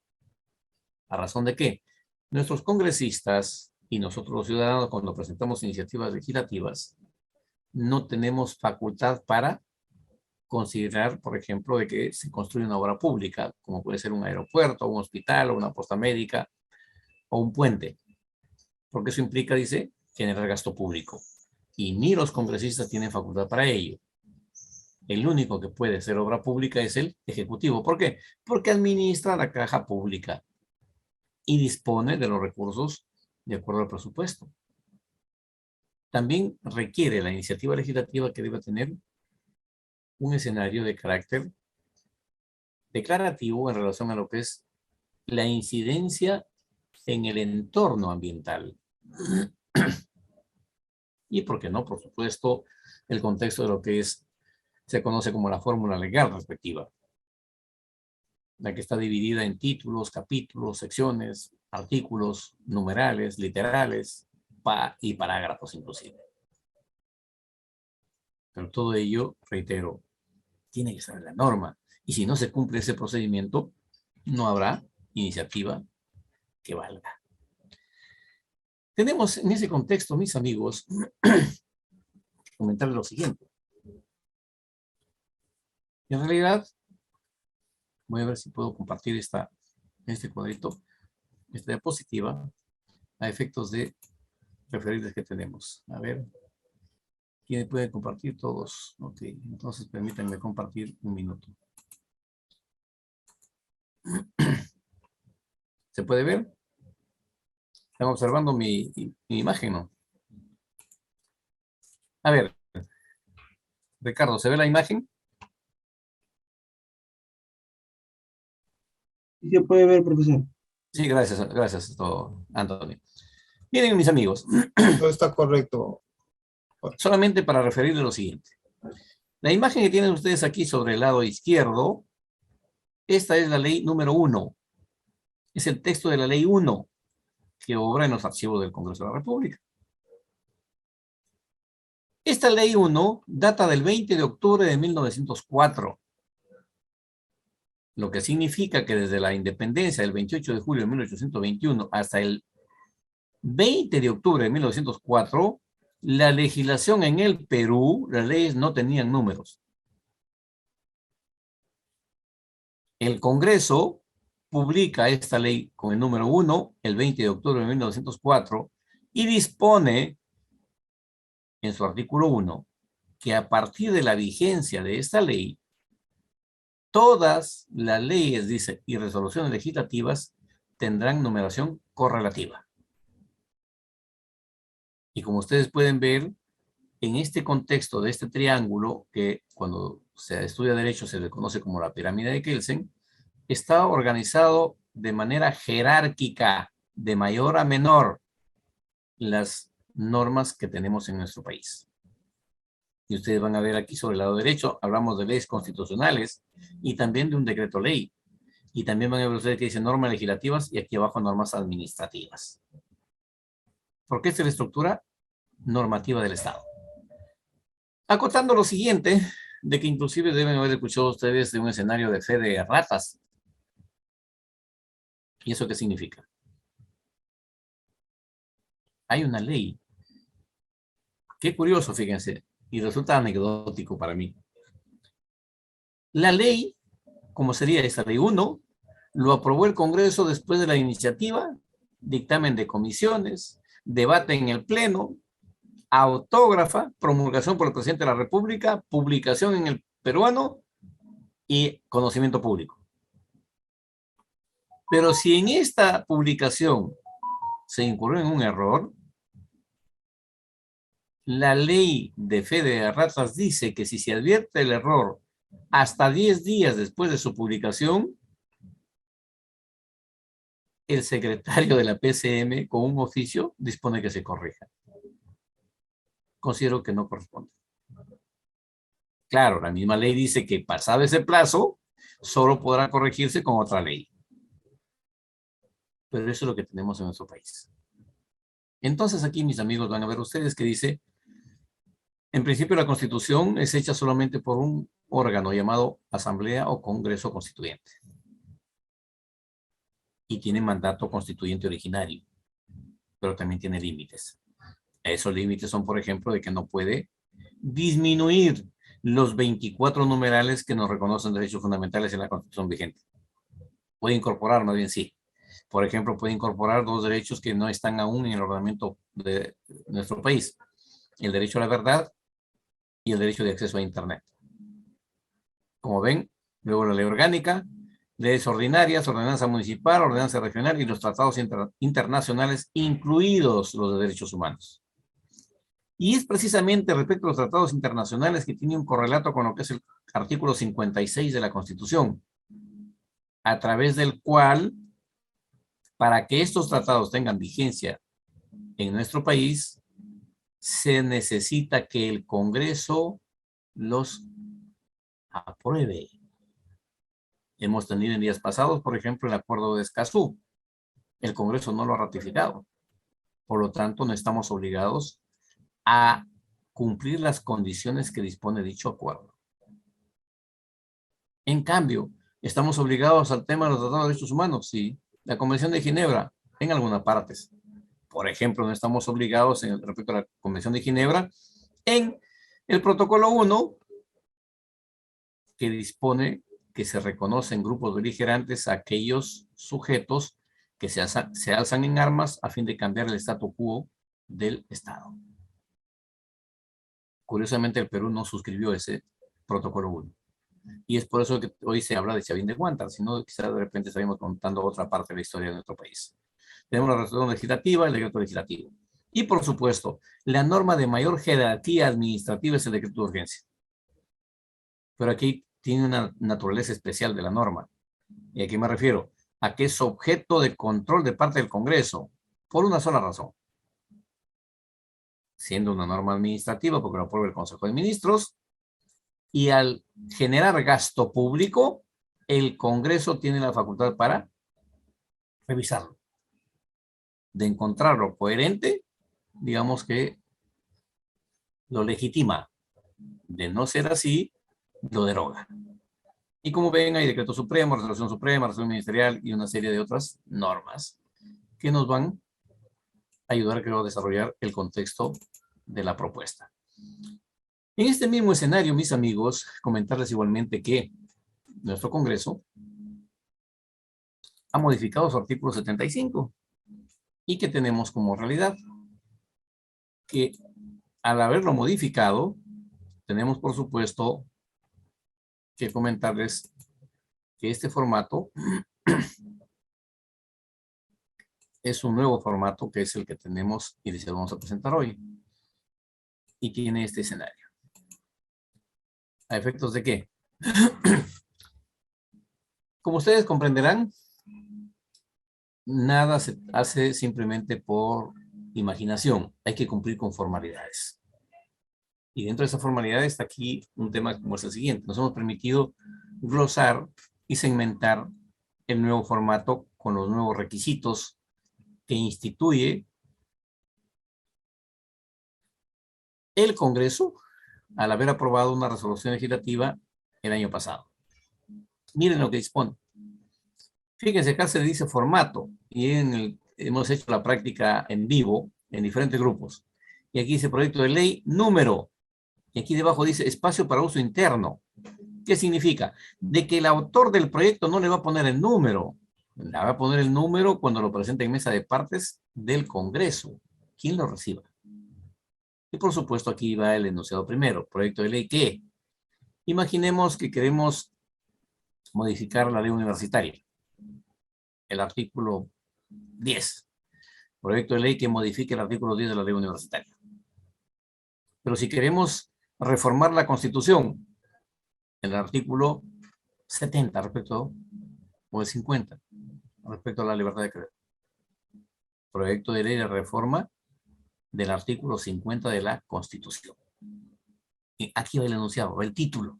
¿A razón de qué? Nuestros congresistas y nosotros los ciudadanos, cuando presentamos iniciativas legislativas, no tenemos facultad para considerar, por ejemplo, de que se construye una obra pública, como puede ser un aeropuerto, un hospital, o una posta médica, o un puente. Porque eso implica, dice, generar gasto público. Y ni los congresistas tienen facultad para ello. El único que puede hacer obra pública es el Ejecutivo. ¿Por qué? Porque administra la caja pública y dispone de los recursos de acuerdo al presupuesto. También requiere la iniciativa legislativa que debe tener un escenario de carácter declarativo en relación a lo que es la incidencia en el entorno ambiental. Y, ¿por qué no? Por supuesto, el contexto de lo que se conoce como la fórmula legal respectiva, la que está dividida en títulos, capítulos, secciones, artículos, numerales, literales y parágrafos inclusive. Pero todo ello, reitero, tiene que estar en la norma. Y si no se cumple ese procedimiento, no habrá iniciativa que valga. Tenemos en ese contexto, mis amigos, comentarles lo siguiente. En realidad, voy a ver si puedo compartir este cuadrito, esta diapositiva, a efectos de referirles que tenemos. A ver, ¿quién puede compartir? Todos. Ok, entonces permítanme compartir un minuto. ¿Se puede ver? Están observando mi imagen, ¿no? A ver, Ricardo, ¿se ve la imagen? Sí se puede ver, profesor. Sí, gracias, gracias, Antonio. Miren, mis amigos, Todo está correcto. solamente para referirles lo siguiente. La imagen que tienen ustedes aquí sobre el lado izquierdo, esta es la ley número 1. Es el texto de la ley 1 que obra en los archivos del Congreso de la República. Esta ley 1 data del 20 de octubre de 1904, lo que significa que desde la independencia del 28 de julio de 1821 hasta el 20 de octubre de 1904, la legislación en el Perú, las leyes no tenían números. El Congreso publica esta ley con el número 1 el 20 de octubre de 1904 y dispone en su artículo 1 que a partir de la vigencia de esta ley, todas las leyes, dice, y resoluciones legislativas tendrán numeración correlativa. Y como ustedes pueden ver, en este contexto de este triángulo, que cuando se estudia derecho se le conoce como la pirámide de Kelsen, está organizado de manera jerárquica, de mayor a menor, las normas que tenemos en nuestro país. Y ustedes van a ver aquí sobre el lado derecho, hablamos de leyes constitucionales y también de un decreto ley. Y también van a ver ustedes que dice normas legislativas y aquí abajo normas administrativas. Porque esta es la estructura normativa del Estado. Acotando lo siguiente, de que inclusive deben haber escuchado ustedes de un escenario de fe de ratas. ¿Y eso qué significa? Hay una ley. Qué curioso, fíjense, y resulta anecdótico para mí. La ley, como sería esta ley 1, lo aprobó el Congreso después de la iniciativa, dictamen de comisiones, debate en el Pleno, autógrafa, promulgación por el presidente de la República, publicación en el peruano y conocimiento público. Pero si en esta publicación se incurrió en un error, la ley de fe de ratas dice que si se advierte el error hasta 10 días después de su publicación, el secretario de la PCM con un oficio dispone que se corrija. Considero que no corresponde. Claro, la misma ley dice que pasado ese plazo, solo podrá corregirse con otra ley. Pero eso es lo que tenemos en nuestro país. Entonces aquí, mis amigos, van a ver ustedes que dice, en principio la Constitución es hecha solamente por un órgano llamado Asamblea o Congreso Constituyente. Y tiene mandato constituyente originario, pero también tiene límites. Esos límites son, por ejemplo, de que no puede disminuir los 24 numerales que nos reconocen derechos fundamentales en la Constitución vigente. Puede incorporar, más bien sí. Por ejemplo, puede incorporar 2 derechos que no están aún en el ordenamiento de nuestro país. El derecho a la verdad y el derecho de acceso a Internet. Como ven, luego la ley orgánica, leyes ordinarias, ordenanza municipal, ordenanza regional y los tratados internacionales, incluidos los de derechos humanos. Y es precisamente respecto a los tratados internacionales que tiene un correlato con lo que es el artículo 56 de la Constitución, a través del cual, para que estos tratados tengan vigencia en nuestro país, se necesita que el Congreso los apruebe. Hemos tenido en días pasados, por ejemplo, el acuerdo de Escazú. El Congreso no lo ha ratificado. Por lo tanto, no estamos obligados a cumplir las condiciones que dispone dicho acuerdo. En cambio, ¿estamos obligados al tema de los tratados de derechos humanos? Sí. La Convención de Ginebra, en algunas partes. Por ejemplo, no estamos obligados respecto a la Convención de Ginebra en el protocolo 1, que dispone que se reconocen grupos beligerantes a aquellos sujetos que se alzan en armas a fin de cambiar el statu quo del Estado. Curiosamente, el Perú no suscribió ese protocolo 1. Y es por eso que hoy se habla de Chavín de Huántar, si no, quizás de repente estaríamos contando otra parte de la historia de nuestro país. Tenemos la resolución legislativa, el decreto legislativo. Y, por supuesto, la norma de mayor jerarquía administrativa es el decreto de urgencia. Pero aquí tiene una naturaleza especial de la norma. ¿Y a qué me refiero? A que es objeto de control de parte del Congreso, por una sola razón. Siendo una norma administrativa, porque lo aprueba el Consejo de Ministros, y al generar gasto público, el Congreso tiene la facultad para revisarlo. De encontrarlo coherente, digamos que lo legitima. De no ser así, lo deroga. Y como ven, hay decreto supremo, resolución suprema, resolución ministerial y una serie de otras normas que nos van a ayudar, creo, a desarrollar el contexto de la propuesta. En este mismo escenario, mis amigos, comentarles igualmente que nuestro Congreso ha modificado su artículo 75 y que tenemos como realidad que al haberlo modificado, tenemos por supuesto que comentarles que este formato es un nuevo formato que es el que tenemos y les vamos a presentar hoy. Y tiene este escenario. ¿A efectos de qué? Como ustedes comprenderán, nada se hace simplemente por imaginación. Hay que cumplir con formalidades. Y dentro de esa formalidad está aquí un tema como es el siguiente. Nos hemos permitido glosar y segmentar el nuevo formato con los nuevos requisitos que instituye el Congreso al haber aprobado una resolución legislativa el año pasado. Miren lo que dispone. Fíjense, acá se dice formato y hemos hecho la práctica en vivo en diferentes grupos. Y aquí dice proyecto de ley número. Y aquí debajo dice espacio para uso interno. ¿Qué significa? De que el autor del proyecto no le va a poner el número. Le va a poner el número cuando lo presente en mesa de partes del Congreso. ¿Quién lo reciba? Y por supuesto aquí va el enunciado primero. Proyecto de ley ¿qué? Imaginemos que queremos modificar la ley universitaria. El artículo 10. Proyecto de ley que modifique el artículo 10 de la ley universitaria. Pero si queremos reformar la Constitución, el artículo 70 respecto, o el 50, respecto a la libertad de creer. Proyecto de ley de reforma del artículo 50 de la Constitución. Y aquí va el enunciado, va el título.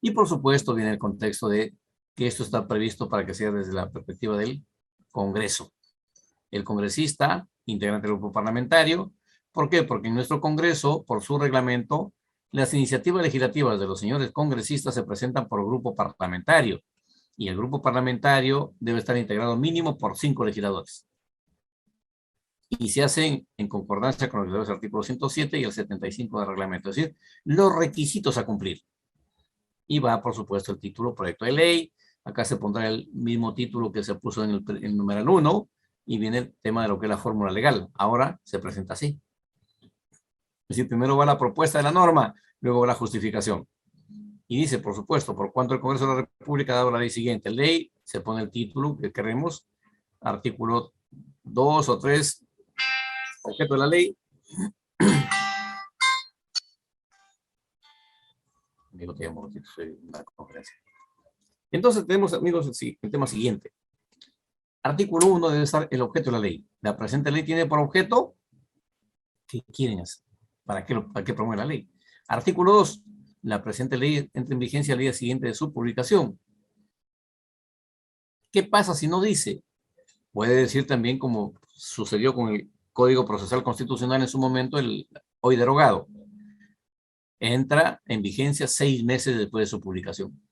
Y por supuesto viene el contexto de que esto está previsto para que sea desde la perspectiva del Congreso. El congresista, integrante del grupo parlamentario. ¿Por qué? Porque en nuestro Congreso, por su reglamento, las iniciativas legislativas de los señores congresistas se presentan por grupo parlamentario. Y el grupo parlamentario debe estar integrado mínimo por 5 legisladores. Y se hacen en concordancia con los artículos 107 y el 75 del reglamento. Es decir, los requisitos a cumplir. Y va, por supuesto, el título proyecto de ley. Acá se pondrá el mismo título que se puso en el numeral 1. Y viene el tema de lo que es la fórmula legal. Ahora se presenta así. Es decir, primero va la propuesta de la norma, luego va la justificación. Y dice, por supuesto, por cuanto el Congreso de la República ha dado la ley siguiente. Ley, se pone el título que queremos, artículo 2 o 3, objeto de la ley. Amigo, te llamo, soy una conferencia. Entonces tenemos, amigos, el tema siguiente. Artículo 1 debe estar el objeto de la ley. La presente ley tiene por objeto, ¿qué quieren hacer? ¿Para qué promueve la ley? Artículo 2. La presente ley entra en vigencia al día siguiente de su publicación. ¿Qué pasa si no dice? Puede decir también, como sucedió con el Código Procesal Constitucional en su momento, el hoy derogado. Entra en vigencia 6 meses después de su publicación.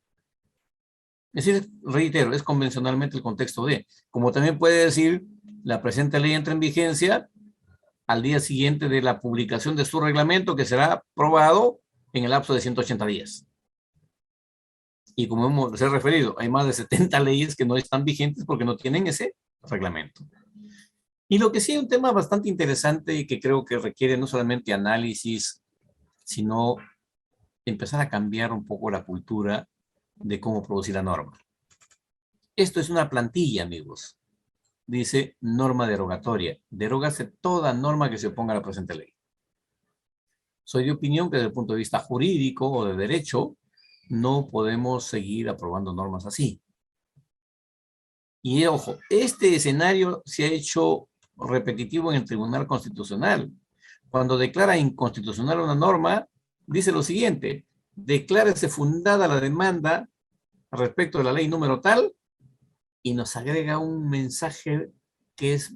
Es decir, reitero, es convencionalmente el contexto de. Como también puede decir, la presente ley entra en vigencia al día siguiente de la publicación de su reglamento, que será aprobado en el lapso de 180 días. Y como hemos referido, hay más de 70 leyes que no están vigentes porque no tienen ese reglamento. Y lo que sí es un tema bastante interesante y que creo que requiere no solamente análisis, sino empezar a cambiar un poco la cultura de cómo producir la norma. Esto es una plantilla, amigos. Dice norma derogatoria. Derógase toda norma que se oponga a la presente ley. Soy de opinión que desde el punto de vista jurídico o de derecho, no podemos seguir aprobando normas así. Y ojo, este escenario se ha hecho repetitivo en el Tribunal Constitucional. Cuando declara inconstitucional una norma, dice lo siguiente: declárese fundada la demanda respecto de la ley número tal, y nos agrega un mensaje que es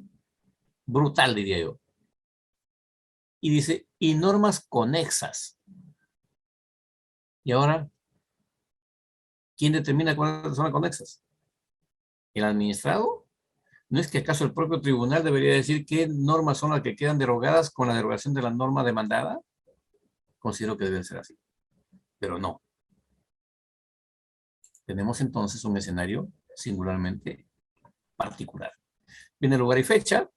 brutal, diría yo. Y dice, y normas conexas. Y ahora, ¿quién determina cuáles son las conexas? ¿El administrado? ¿No es que acaso el propio tribunal debería decir qué normas son las que quedan derogadas con la derogación de la norma demandada? Considero que debe ser así, pero no. Tenemos entonces un escenario singularmente particular. Viene el lugar y fecha,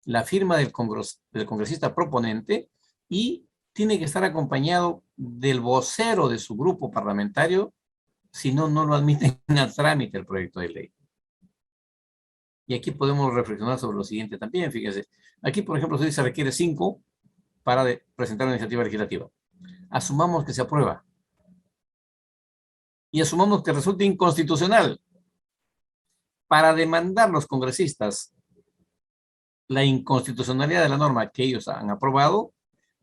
la firma del congresista proponente y tiene que estar acompañado del vocero de su grupo parlamentario, si no, no lo admiten a trámite el proyecto de ley. Y aquí podemos reflexionar sobre lo siguiente también, fíjense. Aquí, por ejemplo, se dice que requiere 5 para presentar una iniciativa legislativa. Asumamos que se aprueba. Y asumamos que resulte inconstitucional. Para demandar los congresistas la inconstitucionalidad de la norma que ellos han aprobado,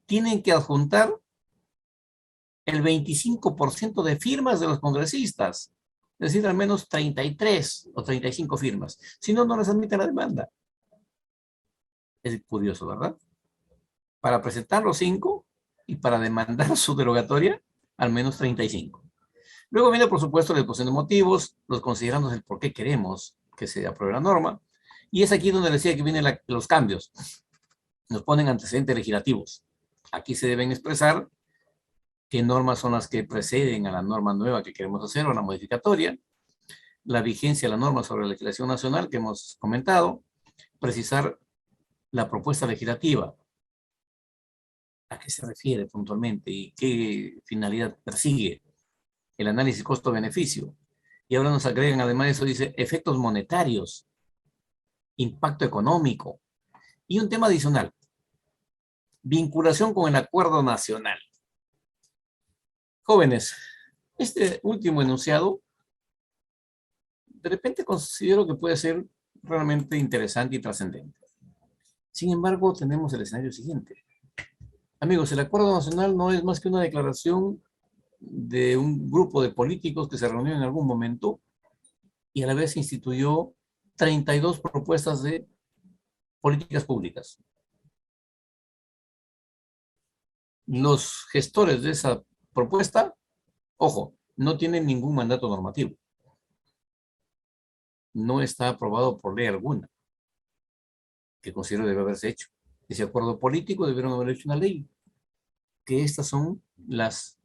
tienen que adjuntar el 25% de firmas de los congresistas. Es decir, al menos 33 o 35 firmas. Si no, no les admiten la demanda. Es curioso, ¿verdad? Para presentar los 5 y para demandar su derogatoria, al menos 35. Luego viene, por supuesto, la exposición de motivos, los considerando el por qué queremos que se apruebe la norma. Y es aquí donde decía que vienen los cambios. Nos ponen antecedentes legislativos. Aquí se deben expresar qué normas son las que preceden a la norma nueva que queremos hacer o la modificatoria, la vigencia de la norma sobre la legislación nacional que hemos comentado, precisar la propuesta legislativa, a qué se refiere puntualmente y qué finalidad persigue, el análisis costo-beneficio. Y ahora nos agregan, además de eso, dice efectos monetarios, impacto económico y un tema adicional, vinculación con el acuerdo nacional. Jóvenes, este último enunciado, de repente considero que puede ser realmente interesante y trascendente. Sin embargo, tenemos el escenario siguiente. Amigos, el acuerdo nacional no es más que una declaración de un grupo de políticos que se reunió en algún momento y a la vez instituyó 32 propuestas de políticas públicas. Los gestores de esa propuesta, ojo, no tienen ningún mandato normativo. No está aprobado por ley alguna, que considero debe haberse hecho. Ese acuerdo político debieron haber hecho una ley, que estas son las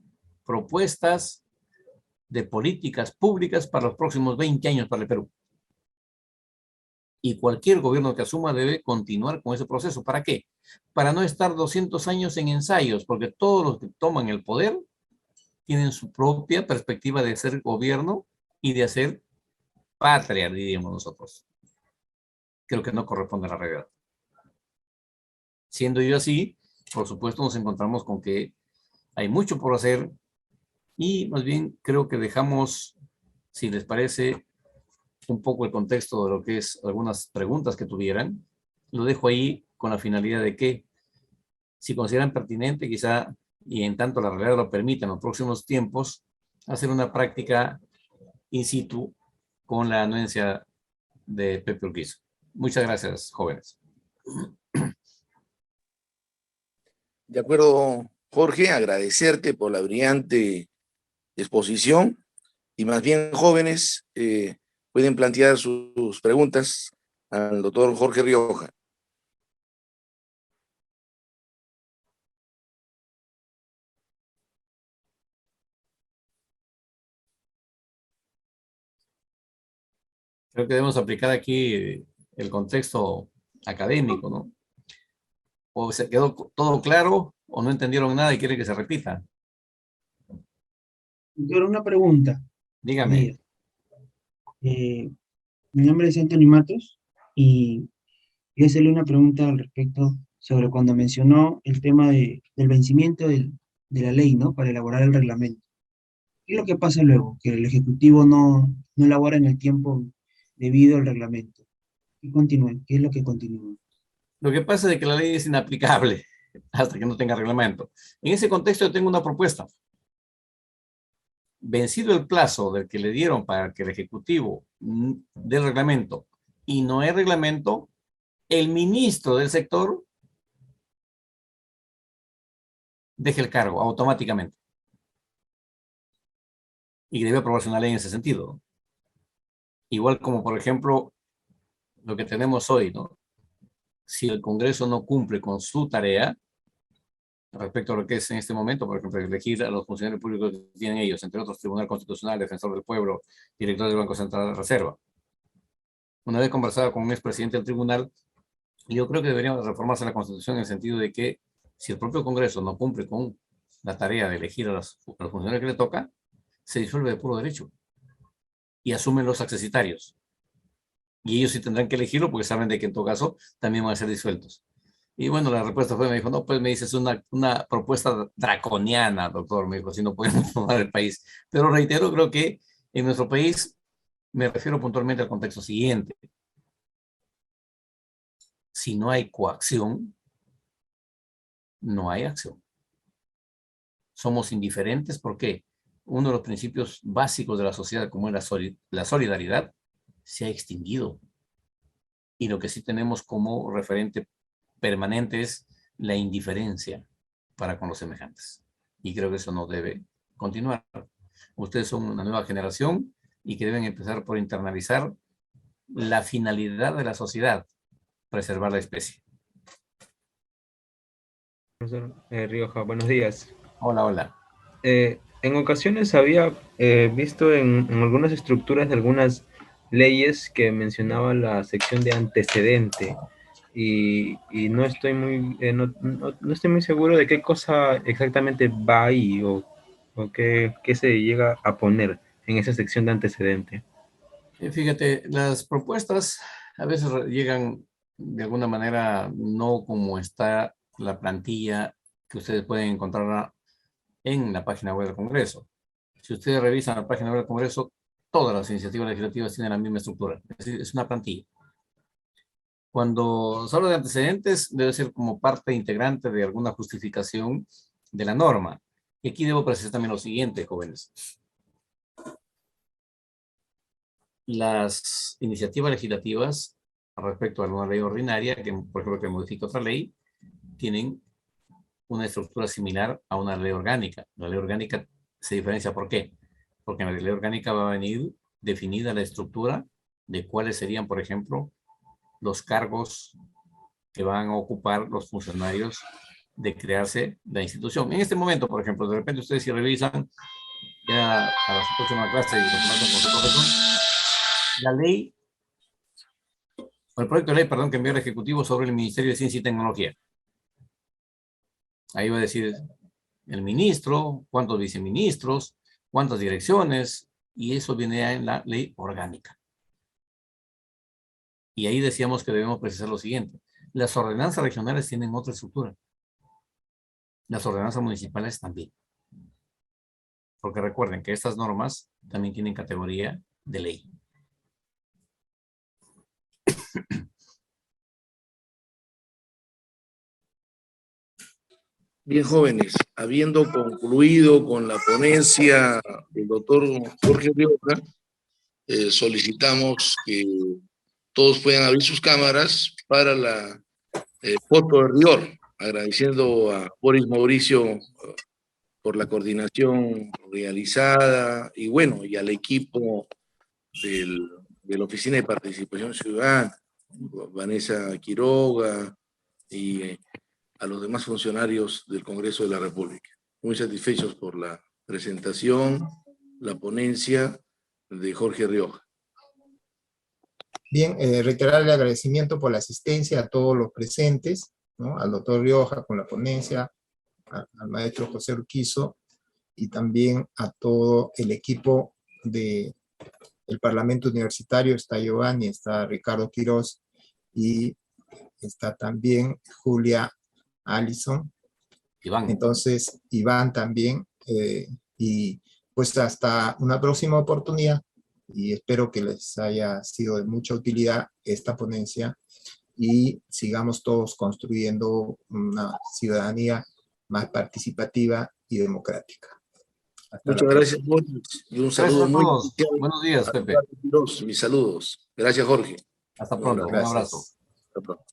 propuestas de políticas públicas para los próximos 20 años para el Perú. Y cualquier gobierno que asuma debe continuar con ese proceso. ¿Para qué? Para no estar 200 años en ensayos, porque todos los que toman el poder tienen su propia perspectiva de ser gobierno y de hacer patria, diríamos nosotros. Creo que no corresponde a la realidad. Siendo yo así, por supuesto nos encontramos con que hay mucho por hacer y más bien creo que dejamos, si les parece, un poco el contexto de lo que es algunas preguntas que tuvieran. Lo dejo ahí con la finalidad de que, si consideran pertinente, quizá, y en tanto la realidad lo permita en los próximos tiempos, hacer una práctica in situ con la anuencia de Pepe Urquizo. Muchas gracias, jóvenes. De acuerdo, Jorge, agradecerte por la brillante exposición y más bien, jóvenes, pueden plantear sus preguntas al doctor Jorge Rioja. Creo que debemos aplicar aquí el contexto académico, ¿no? O se quedó todo claro o no entendieron nada y quieren que se repita. Doctor, una pregunta. Dígame. Mi nombre es Anthony Matos y quería hacerle una pregunta al respecto sobre cuando mencionó el tema del vencimiento de la ley, ¿no? Para elaborar el reglamento. ¿Qué es lo que pasa luego? Que el Ejecutivo no elabora en el tiempo debido al reglamento. ¿Qué continúa? ¿Qué es lo que continúa? Lo que pasa es que la ley es inaplicable hasta que no tenga reglamento. En ese contexto yo tengo una propuesta. Vencido el plazo del que le dieron para que el Ejecutivo dé el reglamento y no hay reglamento, el ministro del sector deje el cargo automáticamente. Y debe aprobarse una ley en ese sentido. Igual como, por ejemplo, lo que tenemos hoy, ¿no? Si el Congreso no cumple con su tarea, respecto a lo que es en este momento, por ejemplo, elegir a los funcionarios públicos que tienen ellos, entre otros, Tribunal Constitucional, Defensor del Pueblo, Director del Banco Central de la Reserva. Una vez conversado con un expresidente del tribunal, yo creo que debería reformarse la Constitución en el sentido de que si el propio Congreso no cumple con la tarea de elegir a los funcionarios que le toca, se disuelve de puro derecho y asumen los accesitarios. Y ellos sí tendrán que elegirlo porque saben de que en todo caso también van a ser disueltos. Y bueno, la respuesta fue, me dijo, no, pues me dices una propuesta draconiana, doctor, me dijo, si no podemos tomar el país. Pero reitero, creo que en nuestro país, me refiero puntualmente al contexto siguiente. Si no hay coacción, no hay acción. Somos indiferentes porque uno de los principios básicos de la sociedad, como es la solidaridad, se ha extinguido. Y lo que sí tenemos como referente permanente es la indiferencia para con los semejantes. Y creo que eso no debe continuar. Ustedes son una nueva generación y que deben empezar por internalizar la finalidad de la sociedad, preservar la especie. Profesor Rioja, buenos días. Hola, hola. En ocasiones había visto en algunas estructuras de algunas leyes que mencionaba la sección de antecedente y no estoy no estoy muy seguro de qué cosa exactamente va ahí o qué se llega a poner en esa sección de antecedente. Fíjate, las propuestas a veces llegan de alguna manera no como está la plantilla que ustedes pueden encontrar en la página web del Congreso. Si ustedes revisan la página web del Congreso, todas las iniciativas legislativas tienen la misma estructura. Es decir, es una plantilla. Cuando se habla de antecedentes, debe ser como parte integrante de alguna justificación de la norma. Y aquí debo precisar también lo siguiente, jóvenes. Las iniciativas legislativas respecto a una ley ordinaria, que por ejemplo que modifica otra ley, tienen una estructura similar a una ley orgánica. La ley orgánica se diferencia, ¿por qué? Porque en la ley orgánica va a venir definida la estructura de cuáles serían, por ejemplo, los cargos que van a ocupar los funcionarios de crearse la institución. En este momento, por ejemplo, de repente ustedes si revisan ya a la próxima clase y lo conocen con su profesor, la ley, o el proyecto de ley, perdón, que envió el Ejecutivo sobre el Ministerio de Ciencia y Tecnología. Ahí va a decir el ministro, cuántos viceministros, cuántas direcciones, y eso viene en la ley orgánica. Y ahí decíamos que debemos precisar lo siguiente. Las ordenanzas regionales tienen otra estructura. Las ordenanzas municipales también. Porque recuerden que estas normas también tienen categoría de ley. Bien, jóvenes, habiendo concluido con la ponencia del doctor Jorge Rioja, solicitamos que todos puedan abrir sus cámaras para la foto de rigor, agradeciendo a Boris Mauricio por la coordinación realizada y bueno, y al equipo de la Oficina de Participación Ciudadana, Vanessa Quiroga y a los demás funcionarios del Congreso de la República. Muy satisfechos por la presentación, la ponencia de Jorge Rioja. Bien, reiterar el agradecimiento por la asistencia a todos los presentes, ¿no? Al doctor Rioja con la ponencia, al maestro José Urquizo y también a todo el equipo del Parlamento Universitario. Está Giovanni, está Ricardo Quiroz y está también Julia Allison. Iván. Entonces, Iván también. Y pues hasta una próxima oportunidad. Y espero que les haya sido de mucha utilidad esta ponencia y sigamos todos construyendo una ciudadanía más participativa y democrática. Muchas gracias, Jorge. Y un saludo muy especial. Buenos días, Pepe. Mis saludos. Gracias, Jorge. Hasta pronto. Un abrazo. Hasta pronto.